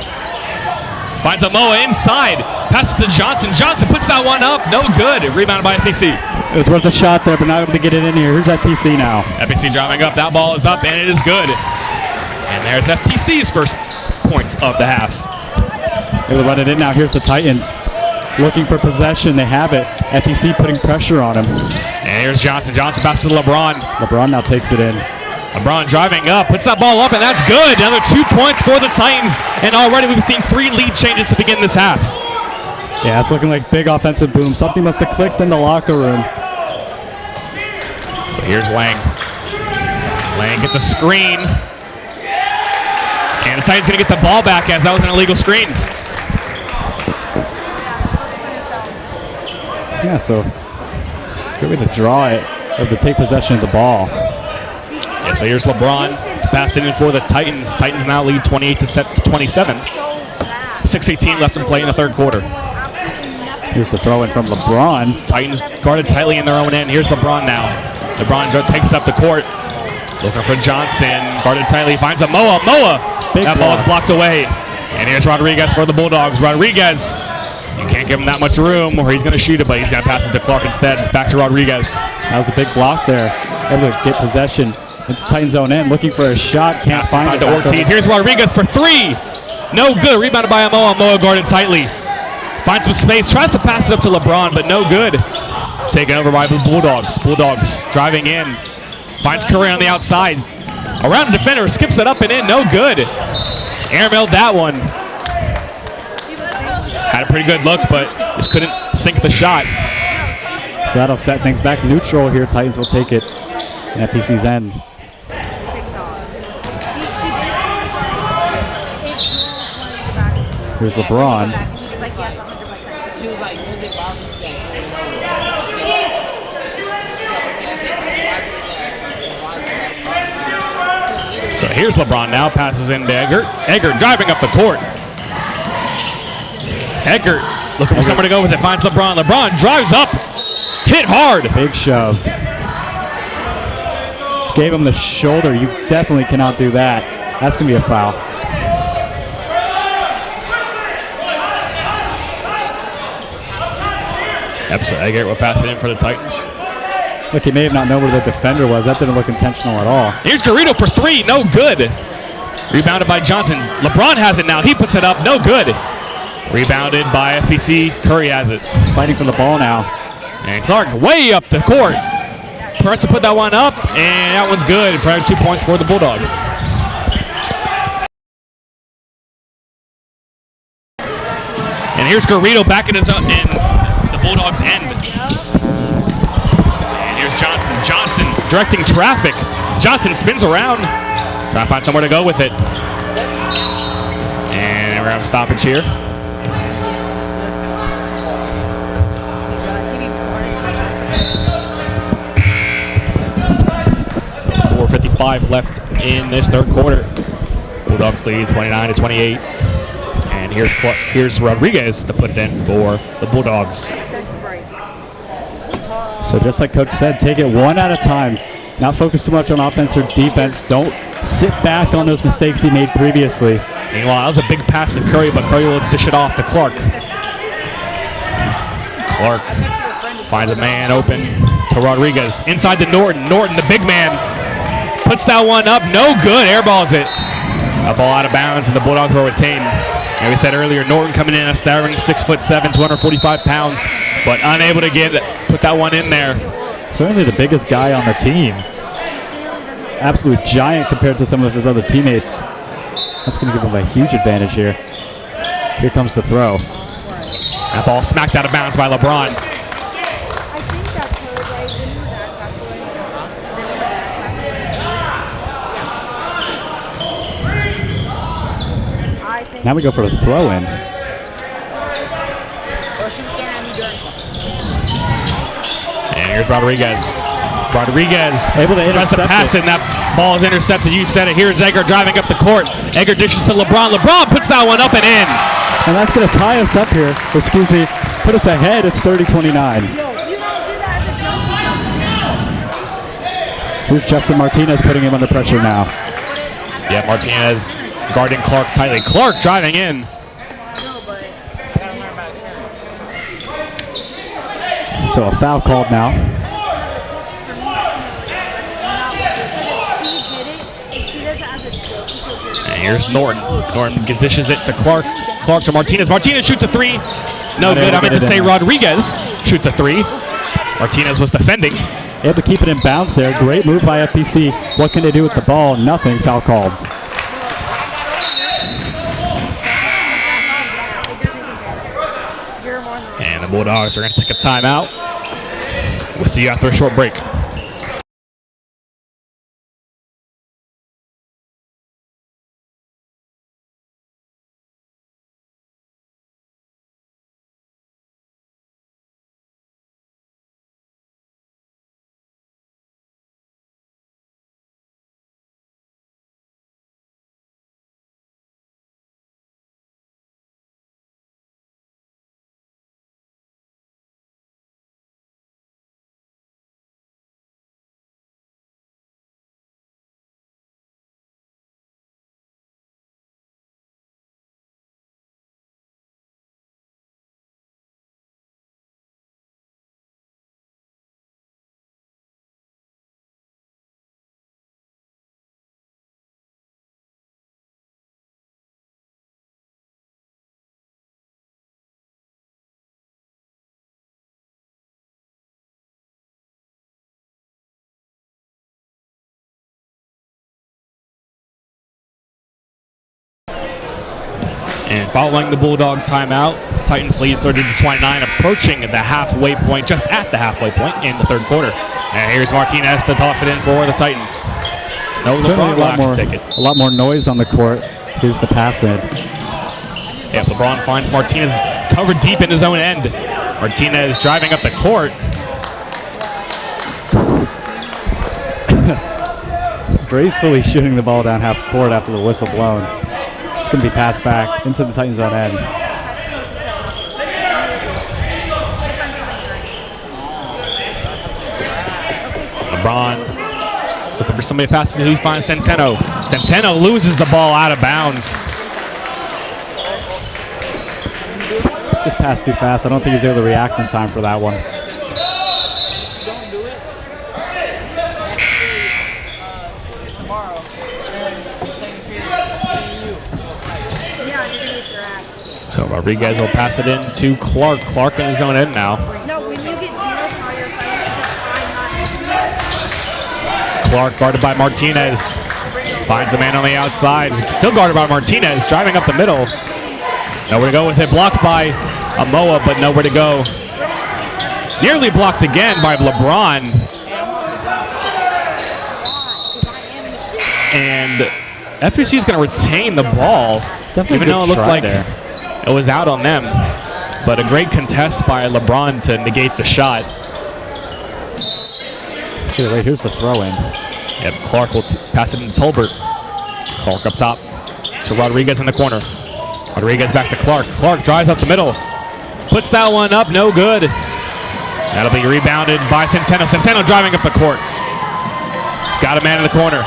Finds Amoa inside. Passes to Johnson. Johnson puts that one up. No good. Rebounded by FPC. It was worth a shot there, but not able to get it in here. Here's FPC now. FPC driving up. That ball is up, and it is good. And there's FPC's first points of the half. Able to run it in now. Here's the Titans looking for possession. They have it. FPC putting pressure on him. And here's Johnson. Johnson passes to LeBron. LeBron now takes it in. LeBron driving up, puts that ball up, and that's good. Another 2 points for the Titans. And already we've seen 3 lead changes to begin this half. Yeah, it's looking like big offensive boom. Something must have clicked in the locker room. So here's Lang. Lang gets a screen. And the Titans going to get the ball back as that was an illegal screen. Yeah, so good way to draw it, or to take possession of the ball. Yeah, so here's LeBron passing in for the Titans. Titans now lead 28-27. 6:18 left to play in the third quarter. Here's the throw in from LeBron. Titans guarded tightly in their own end. Here's LeBron now. LeBron takes up the court. Looking for Johnson. Guarded tightly. Finds Amoa. Amoa. That ball is blocked away. And here's Rodriguez for the Bulldogs. Rodriguez. You can't give him that much room or he's going to shoot it, but he's going to pass it to Clark instead. Back to Rodriguez. That was a big block there. Able to get possession. It's Titans zone in. Looking for a shot. Can't find it. To Ortiz. Here's Rodriguez for 3. No good. Rebounded by Amoa. Amoa guarded tightly. Finds some space. Tries to pass it up to LeBron, but no good. Taken over by the Bulldogs. Bulldogs driving in. Finds Curry on the outside. Around the defender. Skips it up and in. No good. Airmailed that one. Had a pretty good look, but just couldn't sink the shot. So that'll set things back neutral here. Titans will take it in FPC's end. Here's LeBron. So here's LeBron now, passes in to Eggert. Eggert driving up the court. Eggert looking for somewhere to go with it, finds LeBron. LeBron drives up, hit hard. Big shove. Gave him the shoulder. You definitely cannot do that. That's going to be a foul. So Eggert will pass it in for the Titans. Look, he may have not known where the defender was. That didn't look intentional at all. Here's Garrido for 3, no good. Rebounded by Johnson. LeBron has it now. He puts it up, no good. Rebounded by FPC. Curry has it. Fighting for the ball now. And Clark way up the court. Tries to put that one up, and that one's good for 2 points for the Bulldogs. And here's Garrido back in the Bulldogs' end. And here's Johnson. Johnson directing traffic. Johnson spins around. Trying to find somewhere to go with it. And we're having a stoppage here. So 4:55 left in this third quarter. Bulldogs lead 29-28. And Here's Rodriguez to put it in for the Bulldogs. So just like Coach said, take it one at a time. Not focus too much on offense or defense. Don't sit back on those mistakes he made previously. Meanwhile, that was a big pass to Curry, but Curry will dish it off to Clark. Clark finds a man open to Rodriguez. Inside to Norton. Norton, the big man, puts that one up. No good. Airballs it. A ball out of bounds, and the Bulldogs will retain. And we said earlier, Norton coming in a staggering 6'7", 245 pounds, but unable to put that one in there. Certainly the biggest guy on the team. Absolute giant compared to some of his other teammates. That's going to give him a huge advantage here. Here comes the throw. That ball smacked out of bounds by LeBron. Now we go for a throw-in. And here's Rodriguez. Rodriguez able to intercept the pass, and that ball is intercepted. You said it. Here's Edgar driving up the court. Edgar dishes to LeBron. LeBron puts that one up and in. And that's going to tie us up here. Excuse me. Put us ahead. It's 30-29. Here's Justin Martinez putting him under pressure now. Yeah, Martinez guarding Clark tightly. Clark driving in. So a foul called now. And here's Norton. Norton dishes it to Clark. Clark to Martinez. Martinez shoots a three. No good. I meant to say Rodriguez shoots a three. Martinez was defending. Able to keep it in bounds there. Great move by FPC. What can they do with the ball? Nothing. Foul called. And the Bulldogs are going to take a timeout. We'll see you after a short break. And following the Bulldog timeout, Titans lead 30-29, approaching the halfway point, just at the halfway point in the third quarter. And here's Martinez to toss it in for the Titans. No, LeBron will have to take it. A lot more noise on the court. Here's the pass in. Yeah, LeBron finds Martinez covered deep in his own end. Martinez driving up the court. Gracefully shooting the ball down half court after the whistle blown. It's going to be passed back into the Titans' own end. LeBron looking for somebody to pass it to. He finds Centeno. Centeno loses the ball out of bounds. Just passed too fast. I don't think he was able to react in time for that one. So Rodriguez will pass it in to Clark. Clark in his own end now. Clark guarded by Martinez. Finds a man on the outside. Still guarded by Martinez. Driving up the middle. Nowhere to go with it. Blocked by Amoa, but nowhere to go. Nearly blocked again by LeBron. And FPC is going to retain the ball. Definitely even though it looked like there. It was out on them. But a great contest by LeBron to negate the shot. Wait, here's the throw-in. Yep, Clark will pass it into Tolbert. Clark up top to Rodriguez in the corner. Rodriguez back to Clark. Clark drives up the middle. Puts that one up, no good. That'll be rebounded by Centeno. Centeno driving up the court. He's got a man in the corner.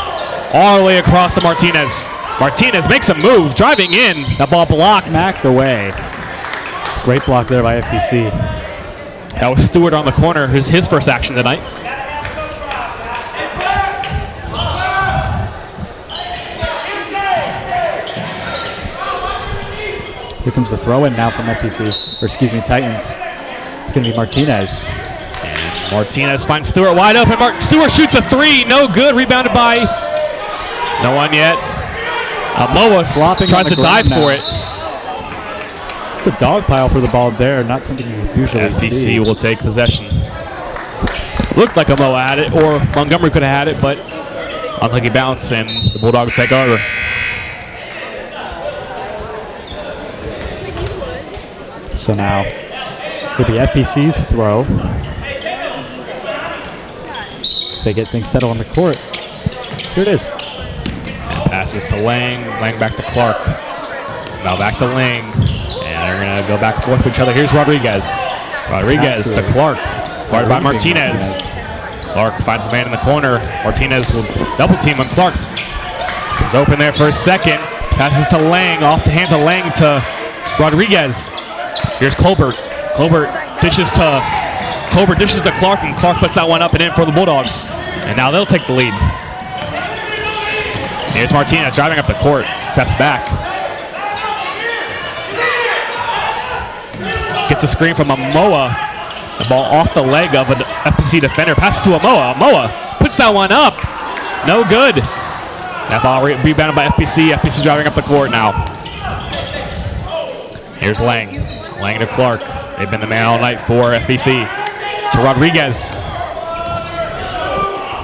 All the way across to Martinez. Martinez makes a move, driving in. That ball blocked. Smacked away. Great block there by FPC. That was Stewart on the corner. His first action tonight. Here comes the throw-in now from FPC, or excuse me, Titans. It's going to be Martinez. And Martinez finds Stewart wide open. Stewart shoots a three, no good. Rebounded by no one yet. Moa Flopping tries to dive for it. It's a dog pile for the ball there, not something you usually FPC see. will take possession. Looked like Moa had it, or Montgomery could have had it, but unlucky bounce, and the Bulldogs take over. So now it'll be FPC's throw. As they get things settled on the court. Here it is. And passes to Lang. Lang back to Clark. Now back to Lang. And they're going to go back and forth with each other. Here's Rodriguez. Rodriguez to Clark. Guarded by Martinez. Clark finds the man in the corner. Martinez will double team on Clark. He's open there for a second. Passes to Lang. Off the hands of Lang to Rodriguez. Here's Colbert. Colbert dishes to Clark, and Clark puts that one up and in for the Bulldogs. And now they'll take the lead. Here's Martinez driving up the court. Steps back. Gets a screen from Moa. The ball off the leg of an FPC defender. Passes to Moa. Moa puts that one up. No good. That ball rebounded by FPC. FPC driving up the court now. Here's Lang. Lang to Clark. They've been the man all night for FPC. To Rodriguez.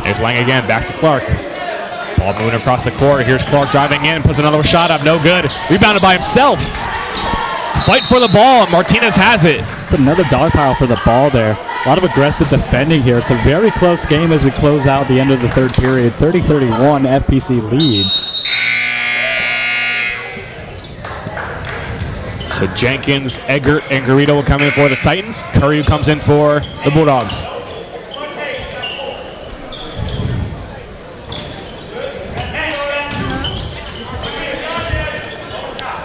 There's Lang again. Back to Clark. Ball moving across the court. Here's Clark driving in. Puts another shot up. No good. Rebounded by himself. Fight for the ball. Martinez has it. It's another dog pile for the ball there. A lot of aggressive defending here. It's a very close game as we close out the end of the third period. 30-31, FPC leads. So Jenkins, Eggert, and Garrido will come in for the Titans. Curry comes in for the Bulldogs.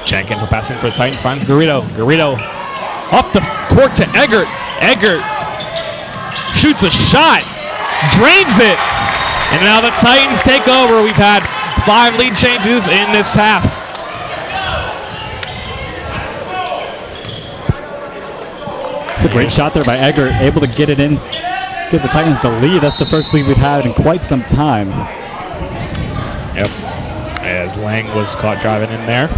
Jenkins will pass in for the Titans, finds Garrido. Garrido up the court to Eggert. Eggert shoots a shot, drains it, and now the Titans take over. We've had 5 lead changes in this half. It's a great shot there by Eggert, able to get it in, give the Titans the lead. That's the first lead we've had in quite some time. Yep, as Lang was caught driving in there.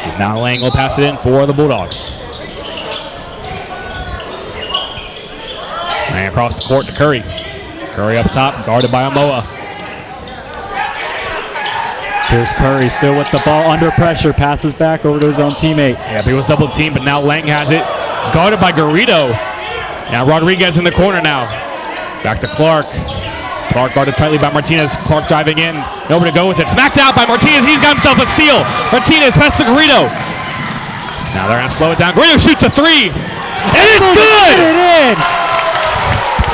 And now Lang will pass it in for the Bulldogs. Lang across the court to Curry. Curry up top, guarded by Moa. Here's Curry still with the ball under pressure, passes back over to his own teammate. Yeah, he was double teamed, but now Lang has it. Guarded by Garrido. Now Rodriguez in the corner now. Back to Clark. Clark guarded tightly by Martinez. Clark driving in. Nowhere to go with it. Smacked out by Martinez. He's got himself a steal. Martinez pass to Garrido. Now they're going to slow it down. Garrido shoots a three. And it's good! Get it in!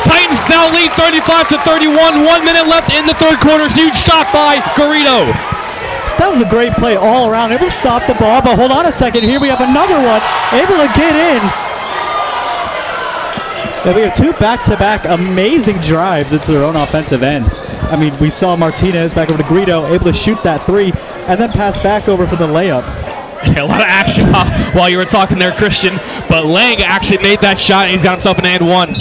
Titans now lead 35-31. 1 minute left in the third quarter. Huge shot by Garrido. That was a great play all around. Able to stop the ball, but hold on a second. Here we have another one. Able to get in. Yeah, we have 2 back-to-back amazing drives into their own offensive ends. I mean, we saw Martinez back over to Garrido, able to shoot that 3, and then pass back over for the layup. A lot of action while you were talking there, Christian. But Lang actually made that shot, and he's got himself an and one.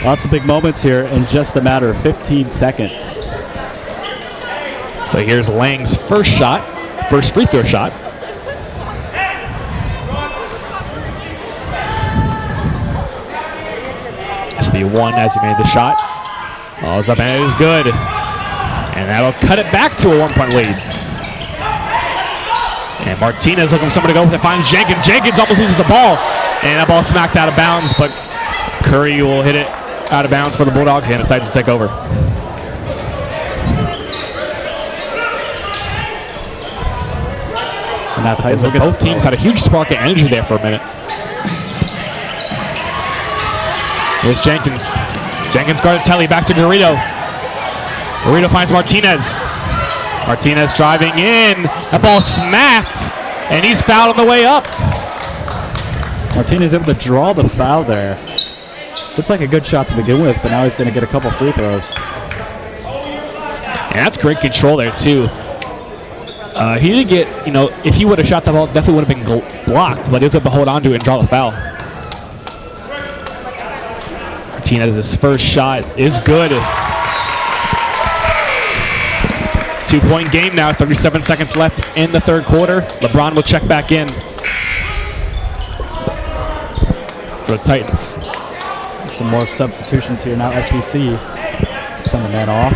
Lots of big moments here in just a matter of 15 seconds. So here's Lang's first shot, first free throw shot. This will be 1 as he made the shot. Ball's up and it is good. And that'll cut it back to a 1-point lead. And Martinez looking for someone to go with it, finds Jenkins. Jenkins almost loses the ball. And that ball smacked out of bounds, but Curry will hit it out of bounds for the Bulldogs, and the Titans will take over. And now Titans will get both teams had a huge spark of energy there for a minute. Here's Jenkins. Jenkins guarded Telly, back to Garrido. Garrido finds Martinez. Martinez driving in. That ball smacked, and he's fouled on the way up. Martinez able to draw the foul there. Looks like a good shot to begin with, but now he's going to get a couple free throws. And that's great control there, too. He didn't get, if he would have shot the ball, it definitely would have been blocked, but he was able to hold on to it and draw the foul. Martinez's first shot is good. 2-point game now, 37 seconds left in the third quarter. LeBron will check back in for the Titans. Some more substitutions here now. FPC sending that off.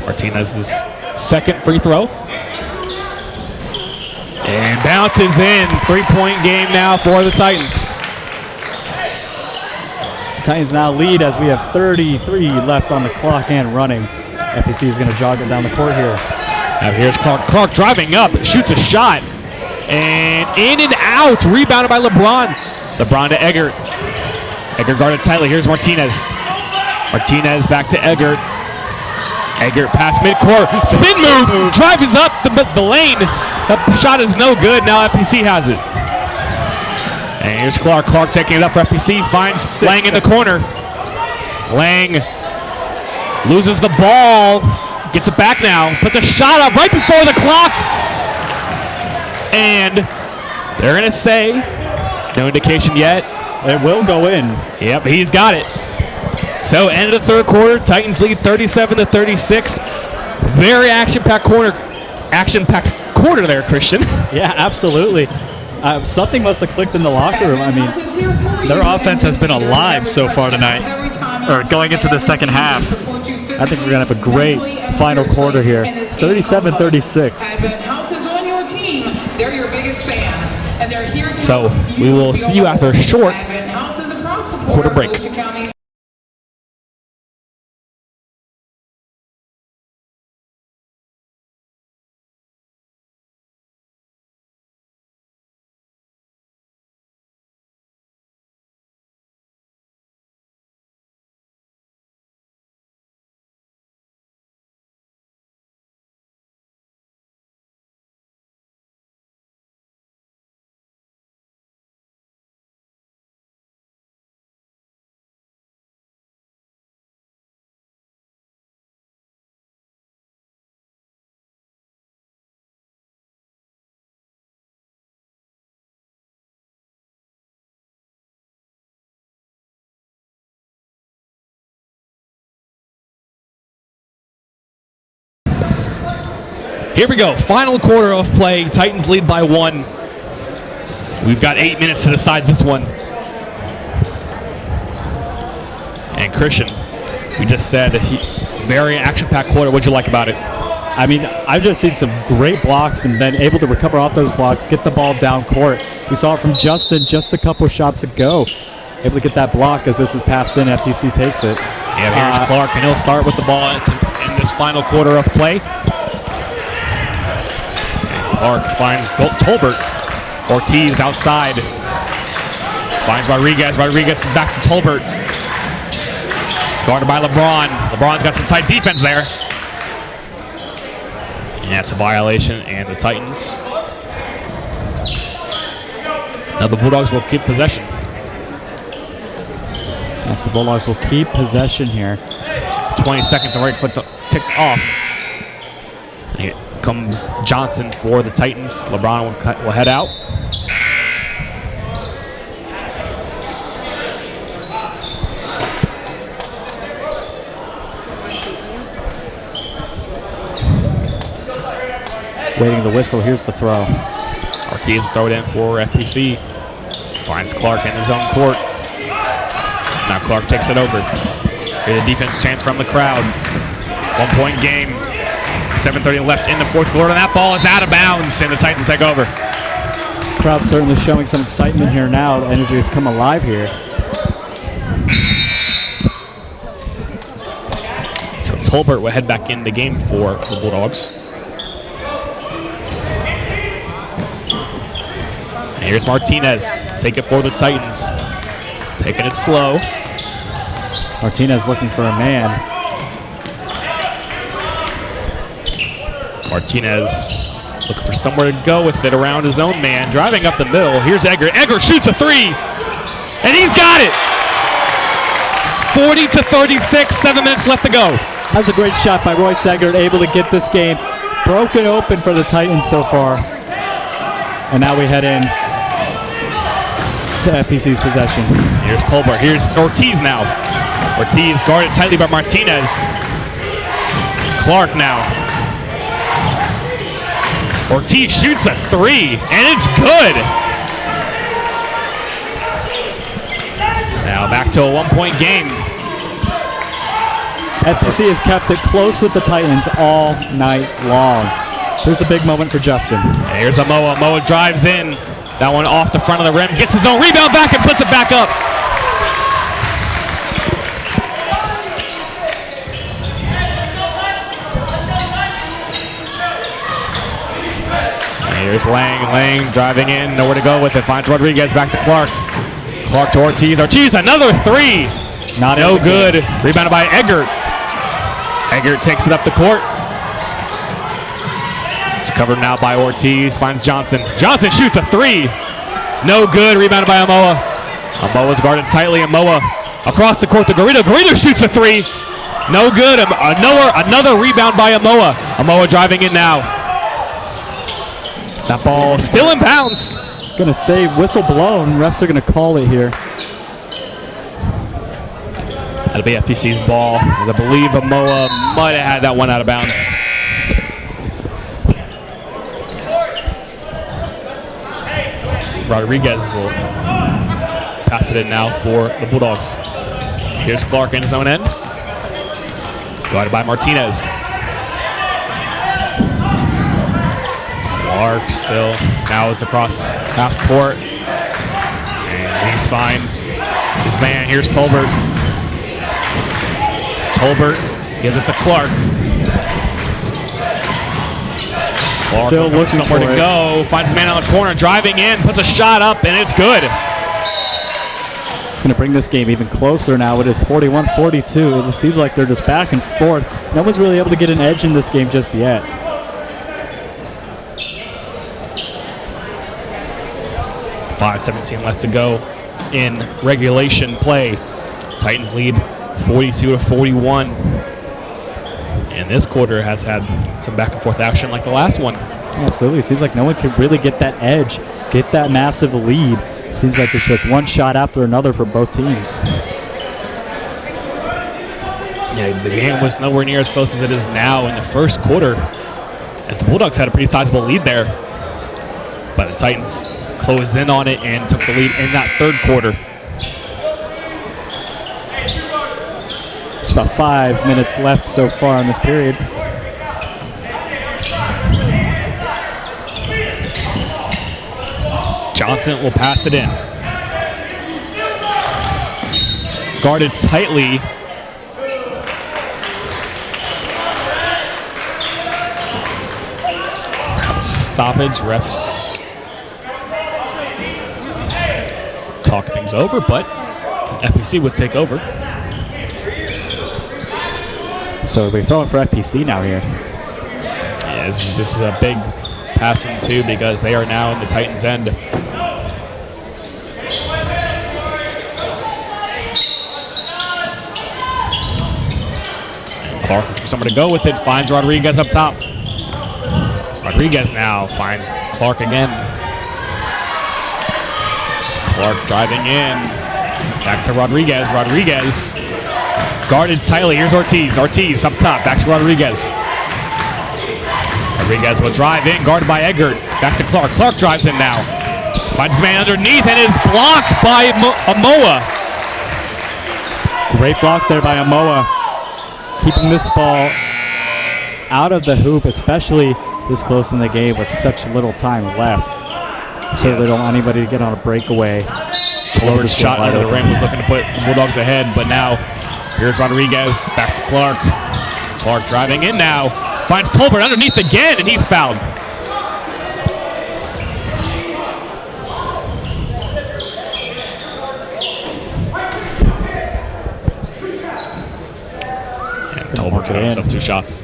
Martinez's second free throw. And bounces in. 3-point game now for the Titans. The Titans now lead as we have 33 left on the clock and running. FPC is going to jog it down the court here. Now here's Clark. Clark driving up, shoots a shot. And in and out, rebounded by LeBron. LeBron to Eggert. Eggert guarded tightly. Here's Martinez. Martinez back to Eggert. Eggert past midcourt. Spin move. Drive is up the lane. That shot is no good. Now FPC has it. And here's Clark. Clark taking it up for FPC. Finds Lang in the corner. Lang loses the ball. Gets it back now. Puts a shot up right before the clock. And they're going to say, no indication yet. It will go in. Yep, he's got it. So, end of the third quarter, Titans lead 37-36. Very action-packed quarter there, Christian. Yeah, absolutely. Something must have clicked in the locker room. I mean, their offense has been alive so far tonight, or going into the second half. I think we're going to have a great final quarter here. 37-36. They're your biggest fan, and they're here to so we will see you after a short quarter break. Here we go, final quarter of play. Titans lead by 1. We've got 8 minutes to decide this one. And Christian, we just said very action-packed quarter. What'd you like about it? I mean, I've just seen some great blocks and then able to recover off those blocks, get the ball down court. We saw it from Justin just a couple shots ago. Able to get that block as this is passed in. FTC takes it. Yeah, here's Clark, and he'll start with the ball in this final quarter of play. Clark finds Tolbert. Ortiz outside. Finds Rodriguez. Rodriguez back to Tolbert. Guarded by LeBron. LeBron's got some tight defense there. And that's a violation, and the Titans. Now the Bulldogs will keep possession. Yes, the Bulldogs will keep possession here. It's 20 seconds already ticked off. And here comes Johnson for the Titans. LeBron will head out. Waiting the whistle. Here's the throw. Ortiz will throw it in for FPC. Finds Clark in his own court. Now Clark takes it over. Here's a defense chance from the crowd. 1-point game. 7:30 left in the fourth quarter. That ball is out of bounds, and the Titans take over. Crowd certainly showing some excitement here now. The energy has come alive here. So Tolbert will head back in the game for the Bulldogs. And here's Martinez. Take it for the Titans. Taking it slow. Martinez looking for a man. Martinez looking for somewhere to go with it around his own man. Driving up the middle. Here's Eggert. Eggert shoots a three. And he's got it. 40-36, 7 minutes left to go. That was a great shot by Royce Eggert, able to get this game broken open for the Titans so far. And now we head in to FPC's possession. Here's Tolbert. Here's Ortiz now. Ortiz guarded tightly by Martinez. Clark now. Ortiz shoots a three, and it's good. Now back to a 1-point game. FPC has kept it close with the Titans all night long. Here's a big moment for Justin. And here's Amoa. Amoa drives in. That one off the front of the rim. Gets his own rebound back and puts it back up. And here's Lang. Lang driving in. Nowhere to go with it. Finds Rodriguez. Back to Clark. Clark to Ortiz. Ortiz, another three. Not no good. Rebounded by Eggert. Eggert takes it up the court. It's covered now by Ortiz. Finds Johnson. Johnson shoots a three. No good. Rebounded by Amoa. Amoa's guarded tightly. Amoa across the court to Garrido. Garrido shoots a three. No good. Another rebound by Amoa. Amoa driving it now. That ball still in bounds. It's going to stay whistle blown. Refs are going to call it here. That'll be FPC's ball, as I believe Amoa might have had that one out of bounds. Rodriguez will pass it in now for the Bulldogs. Here's Clark in his own end. Guarded by Martinez. Clark still now is across half court. And he finds his man. Here's Tolbert. Tolbert gives it to Clark. Clark still looking somewhere for to go. Finds his man on the corner, driving in, puts a shot up, and it's good. It's going to bring this game even closer now. It is 41-42. It seems like they're just back and forth. No one's really able to get an edge in this game just yet. .5:17 left to go in regulation play. Titans lead 42-41. And this quarter has had some back and forth action like the last one. Absolutely. It seems like no one can really get that edge, get that massive lead. Seems like it's just one shot after another for both teams. Yeah, the game was nowhere near as close as it is now in the first quarter, as the Bulldogs had a pretty sizable lead there. But the Titans closed in on it and took the lead in that third quarter. It's about 5 minutes left so far in this period. Johnson will pass it in. Guarded tightly. Stoppage, refs talk things over, but FPC would take over. So we're throwing for FPC now here. Yeah, this is a big passing too, because they are now in the Titans' end. And Clark looking for someone to go with it, finds Rodriguez up top. Rodriguez now finds Clark again. Clark driving in. Back to Rodriguez. Rodriguez guarded tightly. Here's Ortiz. Ortiz up top. Back to Rodriguez. Rodriguez will drive in. Guarded by Eggert. Back to Clark. Clark drives in now. Finds his man underneath and is blocked by Amoa. Great block there by Amoa. Keeping this ball out of the hoop, especially this close in the game with such little time left. So they don't want anybody to get on a breakaway. Tolbert's shot under the rim was looking to put the Bulldogs ahead, but now here's Rodriguez, back to Clark. Clark driving in now. Finds Tolbert underneath again, and he's fouled. And Tolbert throws up 2 shots.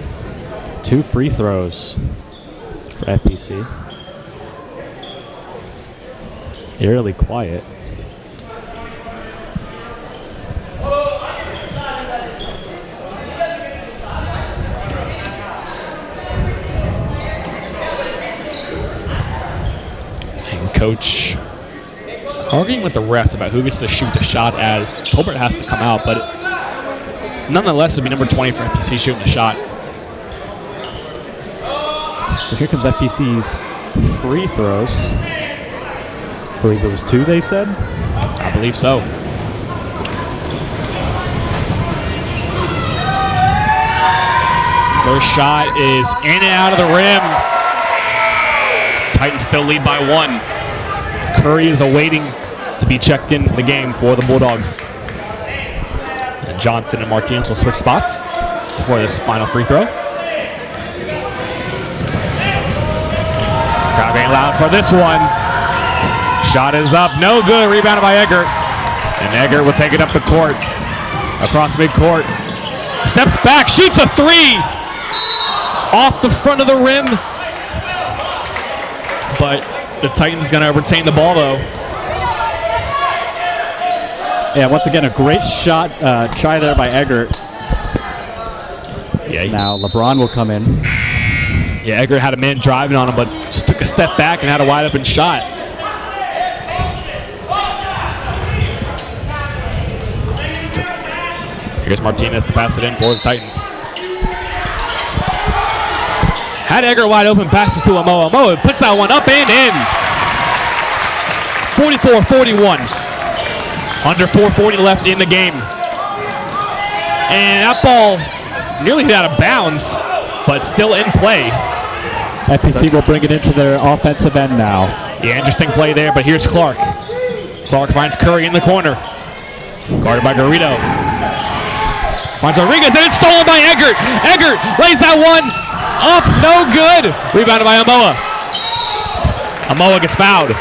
2 free throws for FPC. Eerily quiet. And coach arguing with the refs about who gets to shoot the shot as Tolbert has to come out, but nonetheless it'll be number 20 for FPC shooting the shot. So here comes FPC's free throws. I believe it was 2, they said? I believe so. First shot is in and out of the rim. Titans still lead by 1. Curry is awaiting to be checked in the game for the Bulldogs. And Johnson and Martinez will switch spots before this final free throw. Crowd getting loud for this one. Shot is up, no good. Rebounded by Eggert. And Eggert will take it up the court. Across midcourt. Steps back, shoots a 3. Off the front of the rim. But the Titans going to retain the ball, though. Yeah, once again, a great shot try there by Eggert. Yeah, now LeBron will come in. Yeah, Eggert had a man driving on him, but just took a step back and had a wide open shot. Here's Martinez to pass it in for the Titans. Had Eggert wide open, passes to Amoa. Amoa puts that one up and in. 44-41. Under 4:40 left in the game. And that ball nearly hit out of bounds, but still in play. FPC will bring it into their offensive end now. Yeah, interesting play there, but here's Clark. Clark finds Curry in the corner. Guarded by Garrido. Finds Rodriguez, and it's stolen by Eggert. Eggert lays that one up, no good. Rebounded by Amoa. Amoa gets fouled.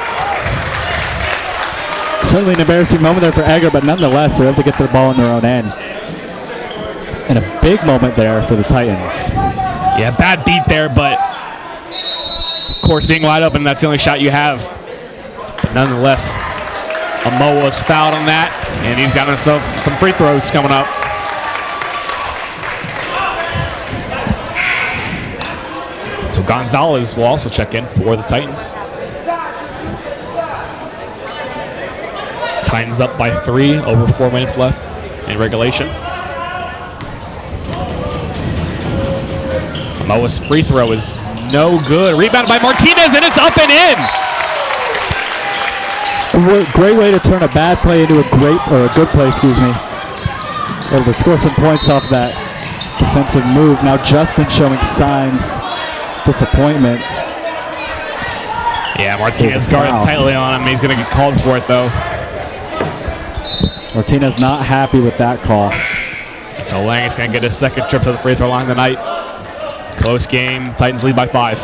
Certainly an embarrassing moment there for Eggert, but nonetheless, they're able to get the ball in their own end. And a big moment there for the Titans. Yeah, bad beat there, but of course, being wide open, that's the only shot you have. But nonetheless, Amoa's fouled on that, and he's got himself some free throws coming up. So Gonzalez will also check in for the Titans. Titans up by 3, over 4 minutes left in regulation. Amoa's free throw is no good. Rebounded by Martinez, and it's up and in. A great way to turn a bad play into a good play, excuse me. Able to score some points off that defensive move. Now Justin showing signs of disappointment. Yeah, Martinez guarded tightly on him. He's going to get called for it, though. Martinez not happy with that call. And so Lang is going to get his second trip to the free throw line tonight. Close game. Titans lead by 5.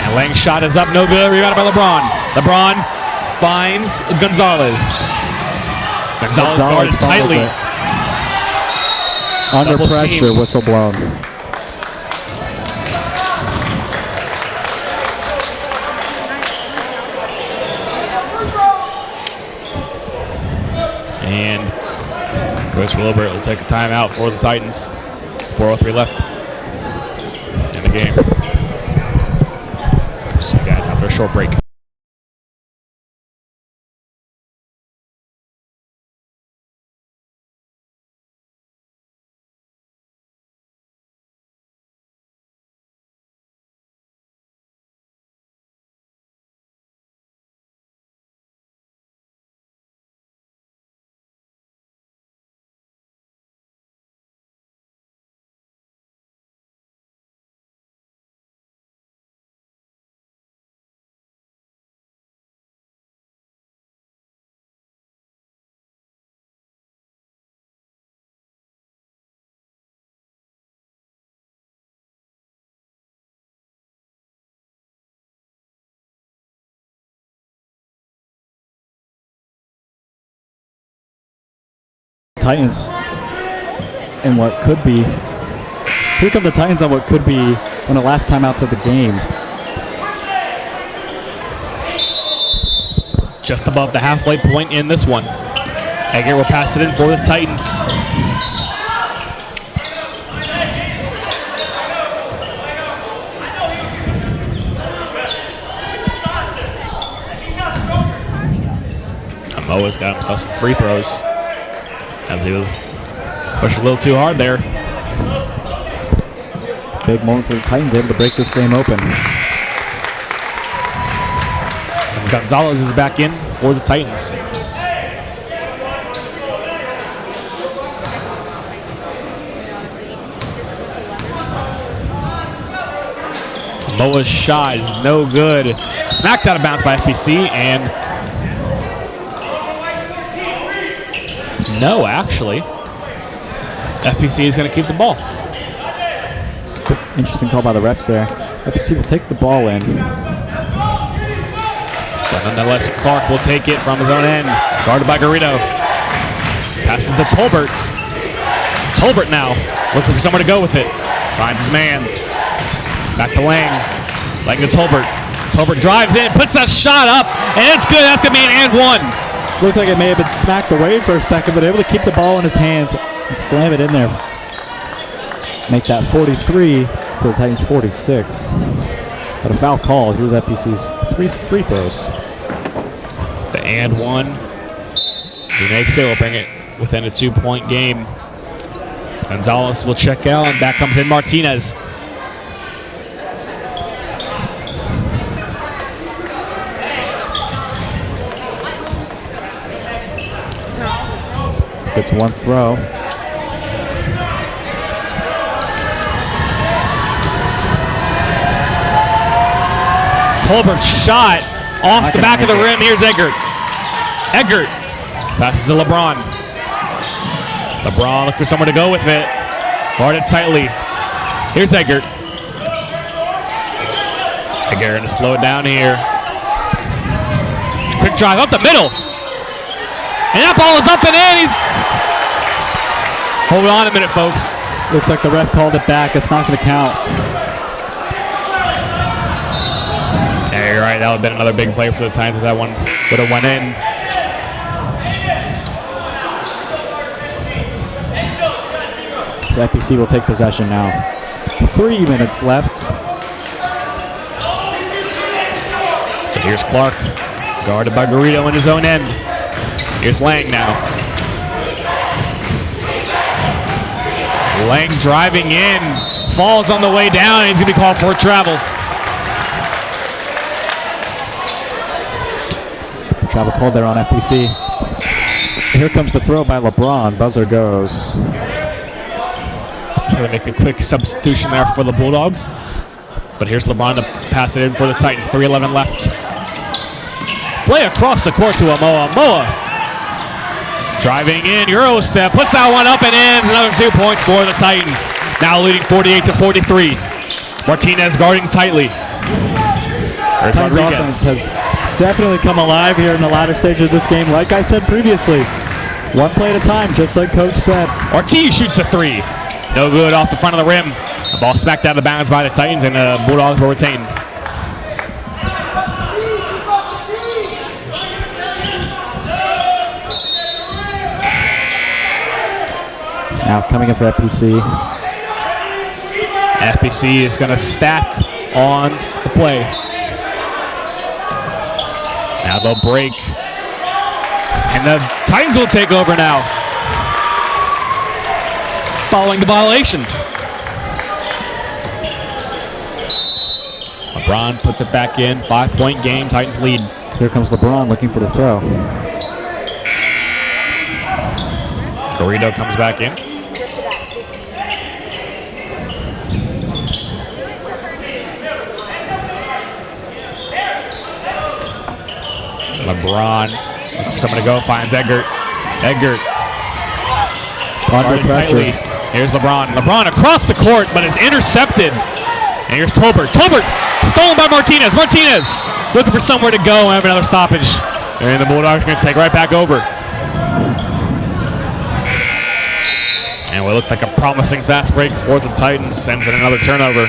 And Lang's shot is up, no good. Rebounded by LeBron. LeBron finds Gonzalez. Gonzalez guarded tightly. Under Double pressure, team. whistle blown. And Coach Wilbert will take a timeout for the Titans. 4:03 left in the game. See you guys after a short break. Titans in what could be. Here come the Titans on what could be one of the last timeouts of the game. Just above the halfway point in this one. Egger will pass it in for the Titans. Moa's got himself some free throws as he was pushed a little too hard there. Big moment for the Titans, able to break this game open. And Gonzalez is back in for the Titans. Moa's shot is no good. Smacked out of bounds by FPC, and no, actually, FPC is going to keep the ball. Interesting call by the refs there. FPC will take the ball in. But nonetheless, Clark will take it from his own end. Guarded by Garrido. Passes to Tolbert. Tolbert now looking for someone to go with it. Finds his man. Back to Lang. Lang to Tolbert. Tolbert drives in, puts that shot up, and it's good. That's going to be an and one. Looked like it may have been smacked away for a second, but able to keep the ball in his hands and slam it in there. Make that 43 to the Titans 46. But a foul call. Here's FPC's 3 free throws. The and one. He makes it. We'll bring it within a 2-point game. Gonzalez will check out, and back comes in Martinez. Gets one throw. Tolbert's shot off the back of the rim. Here's Eggert. Eggert passes to LeBron. LeBron looking for someone to go with it. Guarded tightly. Here's Eggert. Eggert going to slow it down here. Quick drive up the middle. And that ball is up and in. Hold on a minute, folks. Looks like the ref called it back. It's not going to count. Yeah, you're right. That would have been another big play for the Titans if that one would have went in. So FPC will take possession now. 3 minutes left. So here's Clark, guarded by Garrido in his own end. Here's Lang now. Lang driving in, falls on the way down, and he's going to be called for travel. Travel called there on FPC. Here comes the throw by LeBron. Buzzer goes. So they make a quick substitution there for the Bulldogs. But here's LeBron to pass it in for the Titans. 3:11 left. Play across the court to Amoa. Amoa driving in, Euro step, puts that one up and in. Another 2 points for the Titans. Now leading 48-43. Martinez guarding tightly. There's Titans offense has definitely come alive here in the latter stages of this game. Like I said previously, one play at a time, just like Coach said. Ortiz shoots a 3. No good off the front of the rim. The ball smacked out of bounds by the Titans, and the Bulldogs will retain. Now coming in for FPC. FPC is going to stack on the play. Now they'll break. And the Titans will take over now. Following the violation. LeBron puts it back in. 5-point game. Titans lead. Here comes LeBron looking for the throw. Garrido comes back in. LeBron, someone to go, finds Eggert. Eggert. Under pressure. Here's LeBron. LeBron across the court, but is intercepted. And here's Tolbert. Tolbert stolen by Martinez. Martinez looking for somewhere to go and have another stoppage. And the Bulldogs are going to take right back over. And what looked like a promising fast break for the Titans sends in another turnover.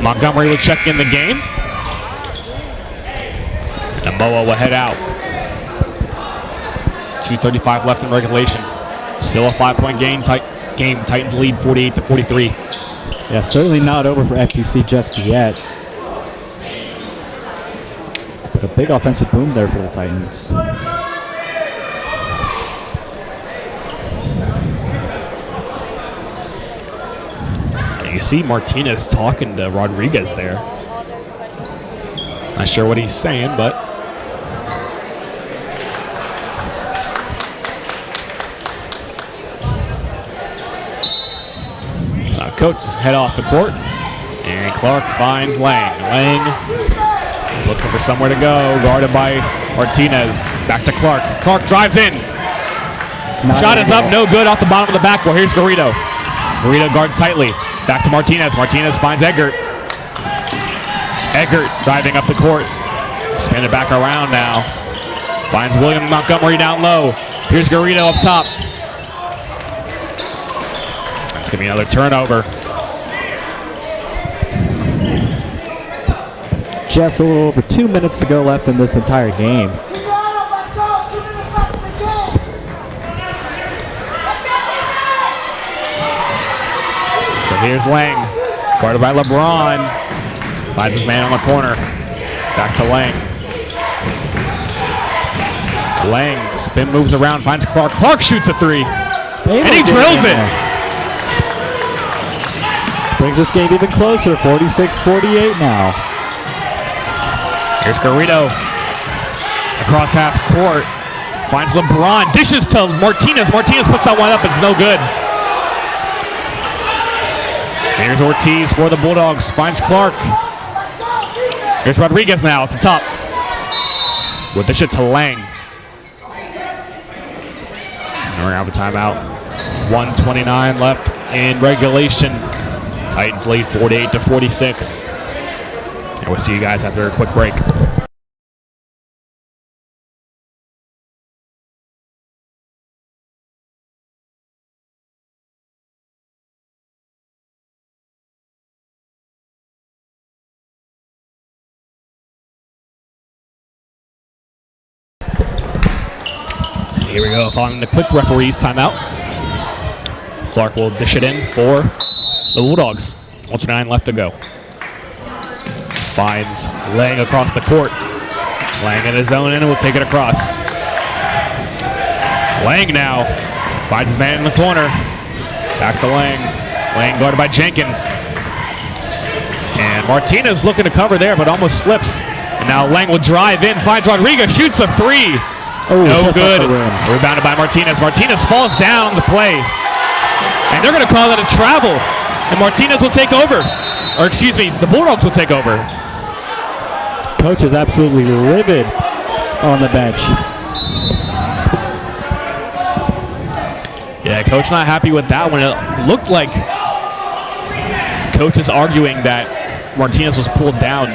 Montgomery will check in the game. And Moa will head out. 2:35 left in regulation. Still a 5-point game. Titans lead 48-43. Yeah, certainly not over for FPC just yet. But a big offensive boom there for the Titans. You see Martinez talking to Rodriguez there. Not sure what he's saying, but coach head off the court, and Clark finds Lang. Lang looking for somewhere to go, guarded by Martinez. Back to Clark. Clark drives in. Shot is up, no good off the bottom of the backboard. Here's Garrido. Garrido guards tightly. Back to Martinez. Martinez finds Eggert. Eggert driving up the court. Spin it back around now. Finds William Montgomery down low. Here's Garrido up top. That's going to be another turnover. Just a little over 2 minutes to go left in this entire game. So here's Lang, guarded by LeBron. Finds his man on the corner. Back to Lang. Lang, spin moves around, finds Clark. Clark shoots a three, and he drills it. Brings this game even closer, 46-48 now. Here's Garrido. Across half court. Finds LeBron. Dishes to Martinez. Martinez puts that one up. It's no good. Here's Ortiz for the Bulldogs. Finds Clark. Here's Rodriguez now at the top. We'll dish it to Lang. And we're out of timeout. 1:29 left in regulation. Titans lead 48-46. And we'll see you guys after a quick break. Here we go, following the quick referee's timeout. Clark will dish it in for the Bulldogs. 1:29 left to go. Finds Lang across the court. Lang in his zone and will take it across. Lang now finds his man in the corner. Back to Lang. Lang guarded by Jenkins. And Martinez looking to cover there, but almost slips. And now Lang will drive in, finds Rodriguez, shoots a three. Oh, no good. Rebounded by Martinez. Martinez falls down on the play. And they're going to call it a travel. And Martinez will take over. Or excuse me, the Bulldogs will take over. Coach is absolutely livid on the bench. Yeah, coach not happy with that one. It looked like coach is arguing that Martinez was pulled down.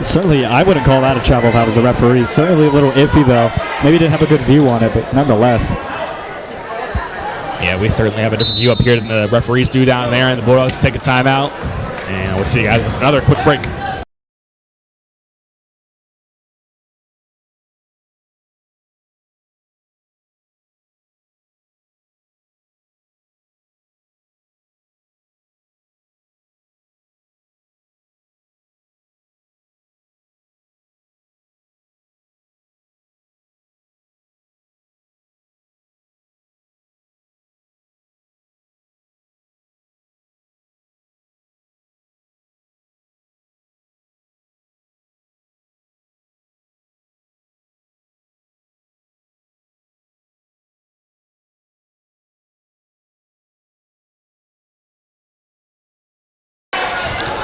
Certainly, I wouldn't call that a travel if I was a referee. Certainly a little iffy, though. Maybe didn't have a good view on it, but nonetheless. Yeah, we certainly have a different view up here than the referees do down there, and the Bulldogs take a timeout. And we'll see you guys with another quick break.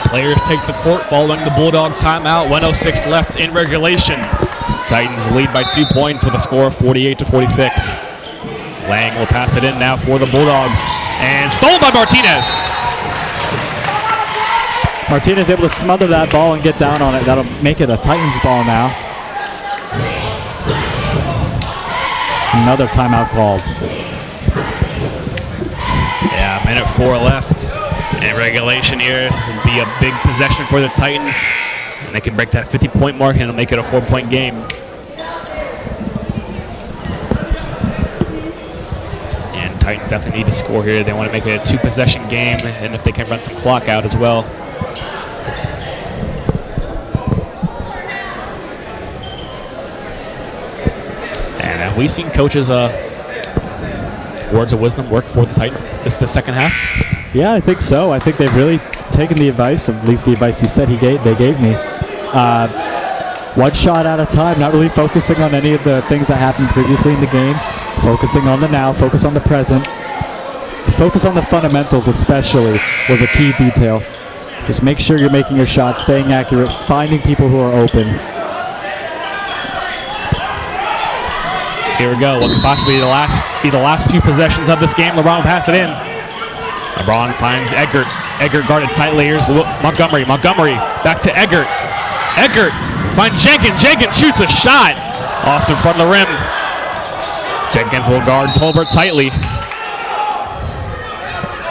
Players take the court following the Bulldog timeout. 1:06 left in regulation. Titans lead by 2 points with a score of 48-46. Lang will pass it in now for the Bulldogs. And stolen by Martinez. Martinez able to smother that ball and get down on it. That'll make it a Titans ball now. Another timeout called. Yeah, minute 4 left in regulation here. This will be a big possession for the Titans. And they can break that 50-point mark and it'll make it a 4-point game. And Titans definitely need to score here. They want to make it a 2-possession game, and if they can run some clock out as well. And have we seen coaches' words of wisdom work for the Titans this the second half? Yeah, I think so. I think they've really taken the advice, at least the advice they gave me. One shot at a time, not really focusing on any of the things that happened previously in the game. Focusing on the now, focus on the present. Focus on the fundamentals especially was a key detail. Just make sure you're making your shots, staying accurate, finding people who are open. Here we go. What could possibly be the last few possessions of this game? LeBron will pass it in. LeBron finds Eggert. Eggert guarded tightly. Here's Montgomery. Montgomery back to Eggert. Eggert finds Jenkins. Jenkins shoots a shot off in front of the rim. Jenkins will guard Tolbert tightly.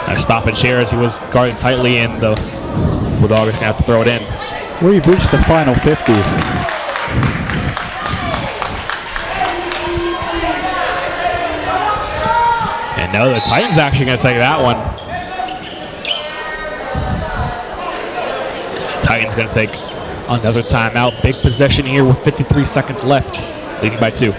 A stoppage here as he was guarded tightly, and the Bulldogs are going to have to throw it in. We've reached the final 50. And no, the Titans actually going to take that one. Titans going to take another timeout. Big possession here with 53 seconds left, leading by 2.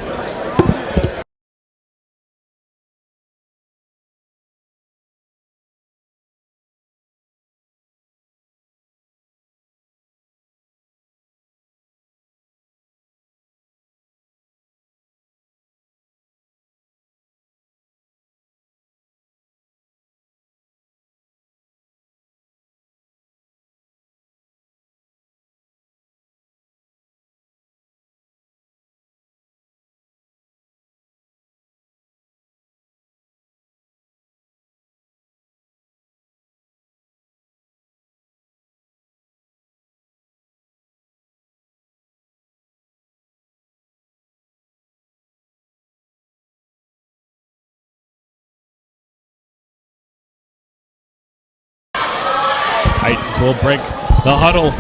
Titans will break the huddle.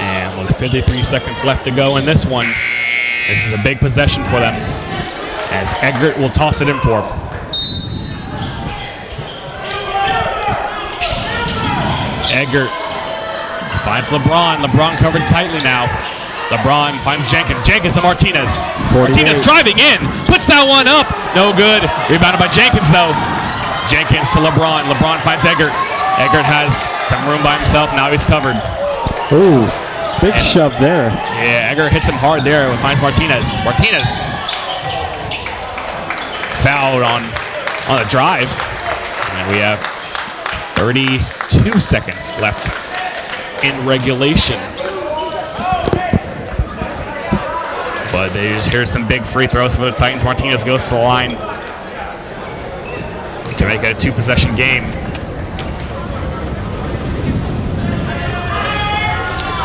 And with 53 seconds left to go in this one, this is a big possession for them, as Eggert will toss it in for him. Eggert finds LeBron. LeBron covered tightly now. LeBron finds Jenkins. Jenkins to Martinez. 48. Martinez driving in. Puts that one up. No good. Rebounded by Jenkins, though. Jenkins to LeBron. LeBron finds Eggert. Eggert has some room by himself. Now he's covered. Ooh, big shove there. Yeah, Eggert hits him hard there and finds Martinez. Martinez fouled on a drive. And we have 32 seconds left in regulation. But here's some big free throws for the Titans. Martinez goes to the line to make it a 2-possession game.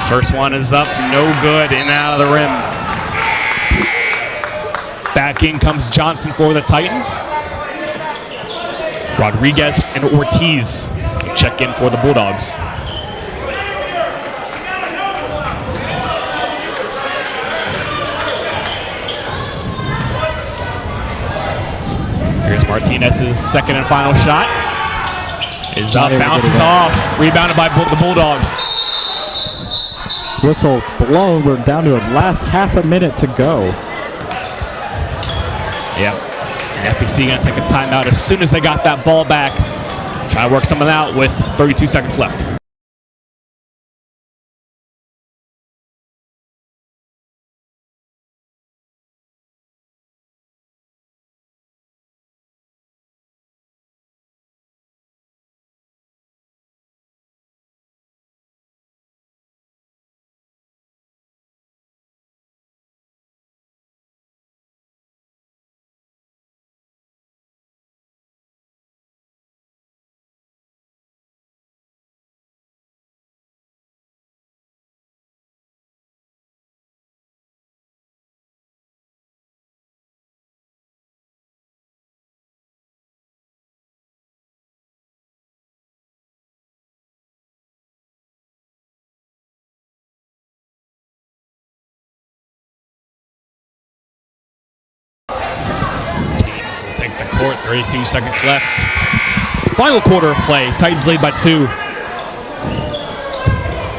First one is up, no good, in and out of the rim. Back in comes Johnson for the Titans. Rodriguez and Ortiz check in for the Bulldogs. Here's Martinez's second and final shot. Is up, bounces off, rebounded by the Bulldogs. Whistle blown. We're down to a last half a minute to go. Yep. And FPC going to take a timeout as soon as they got that ball back. Try to work something out with 32 seconds left. 32 seconds left. Final quarter of play. Titans lead by 2.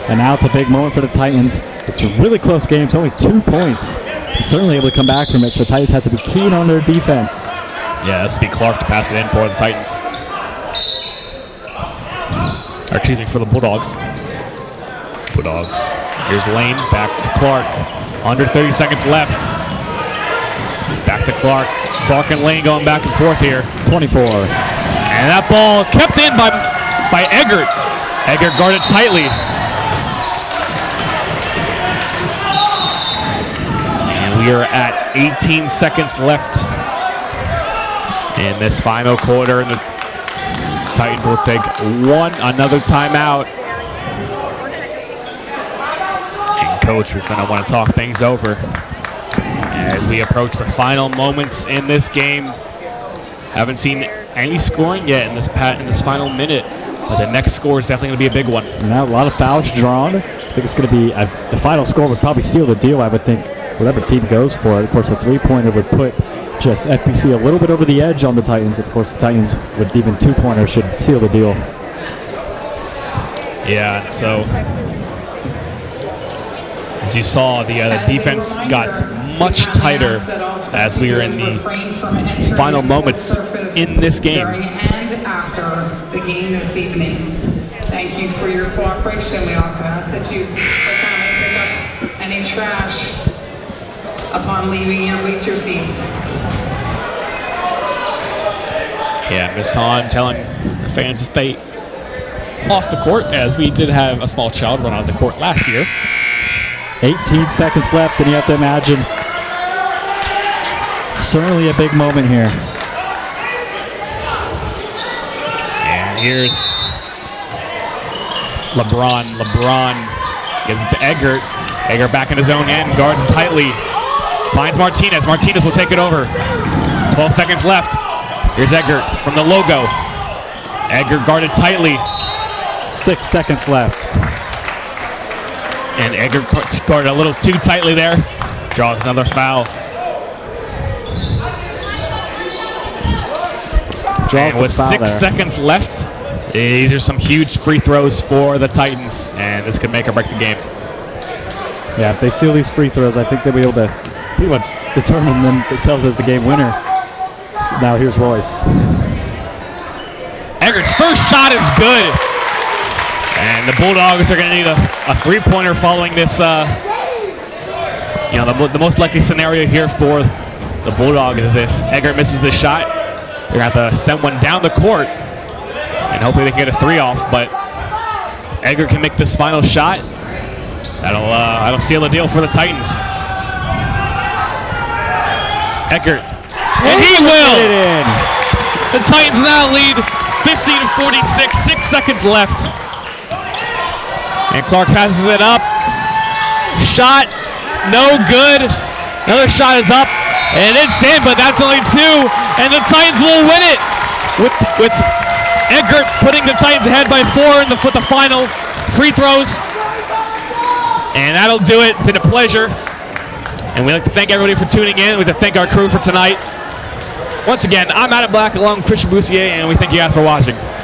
And now it's a big moment for the Titans. It's a really close game. It's only 2 points. Certainly able to come back from it, so Titans have to be keen on their defense. Yeah, this would be Clark to pass it in for the Titans. Or excuse me, for the Bulldogs. Here's Lane, back to Clark. Under 30 seconds left. Back to Clark. Clark and Lane going back and forth here. 24. And that ball kept in by Eggert. Eggert guarded tightly. And we are at 18 seconds left in this final quarter. And the Titans will take another timeout. And Coach was going to want to talk things over as we approach the final moments in this game. Haven't seen any scoring yet in this final minute, but the next score is definitely going to be a big one. Now a lot of fouls drawn. I think it's going to be the final score would probably seal the deal. I would think whatever team goes for it. Of course, a three-pointer would put just FPC a little bit over the edge on the Titans. Of course, the Titans with even two-pointers should seal the deal. Yeah, and so as you saw, the defense got much tighter as we are in the final moments in this game. During and after the game this evening. Thank you for your cooperation. We also ask that you pick up any trash upon leaving your bleacher seats. Yeah, Miss Hahn telling the fans to stay off the court, as we did have a small child run on the court last year. 18 seconds left, and you have to imagine certainly a big moment here. And here's LeBron. LeBron gives it to Eggert. Eggert back in his own end, guarding tightly. Finds Martinez. Martinez will take it over. 12 seconds left. Here's Eggert from the logo. Eggert guarded tightly. 6 seconds left. And Eggert guarded a little too tightly there. Draws another foul. And with 6 seconds left, these are some huge free throws for the Titans, and this could make or break the game. Yeah, if they seal these free throws, I think they'll be able to pretty much determine themselves as the game winner. So now here's Royce. Eggert's first shot is good. And the Bulldogs are going to need a three-pointer following this. The most likely scenario here for the Bulldogs is if Eggert misses this shot, they're going to have to send one down the court, and hopefully they can get a three off. But Eggert can make this final shot. That'll seal the deal for the Titans. Eggert, and he will. The Titans now lead 50-46. 6 seconds left. And Clark passes it up. Shot, no good. Another shot is up, and it's in, but that's only 2. And the Titans will win it with Eggert putting the Titans ahead by 4 with the final free throws. And that'll do it. It's been a pleasure. And we'd like to thank everybody for tuning in. We'd like to thank our crew for tonight. Once again, I'm Adam Black along with Christian Boussier, and we thank you guys for watching.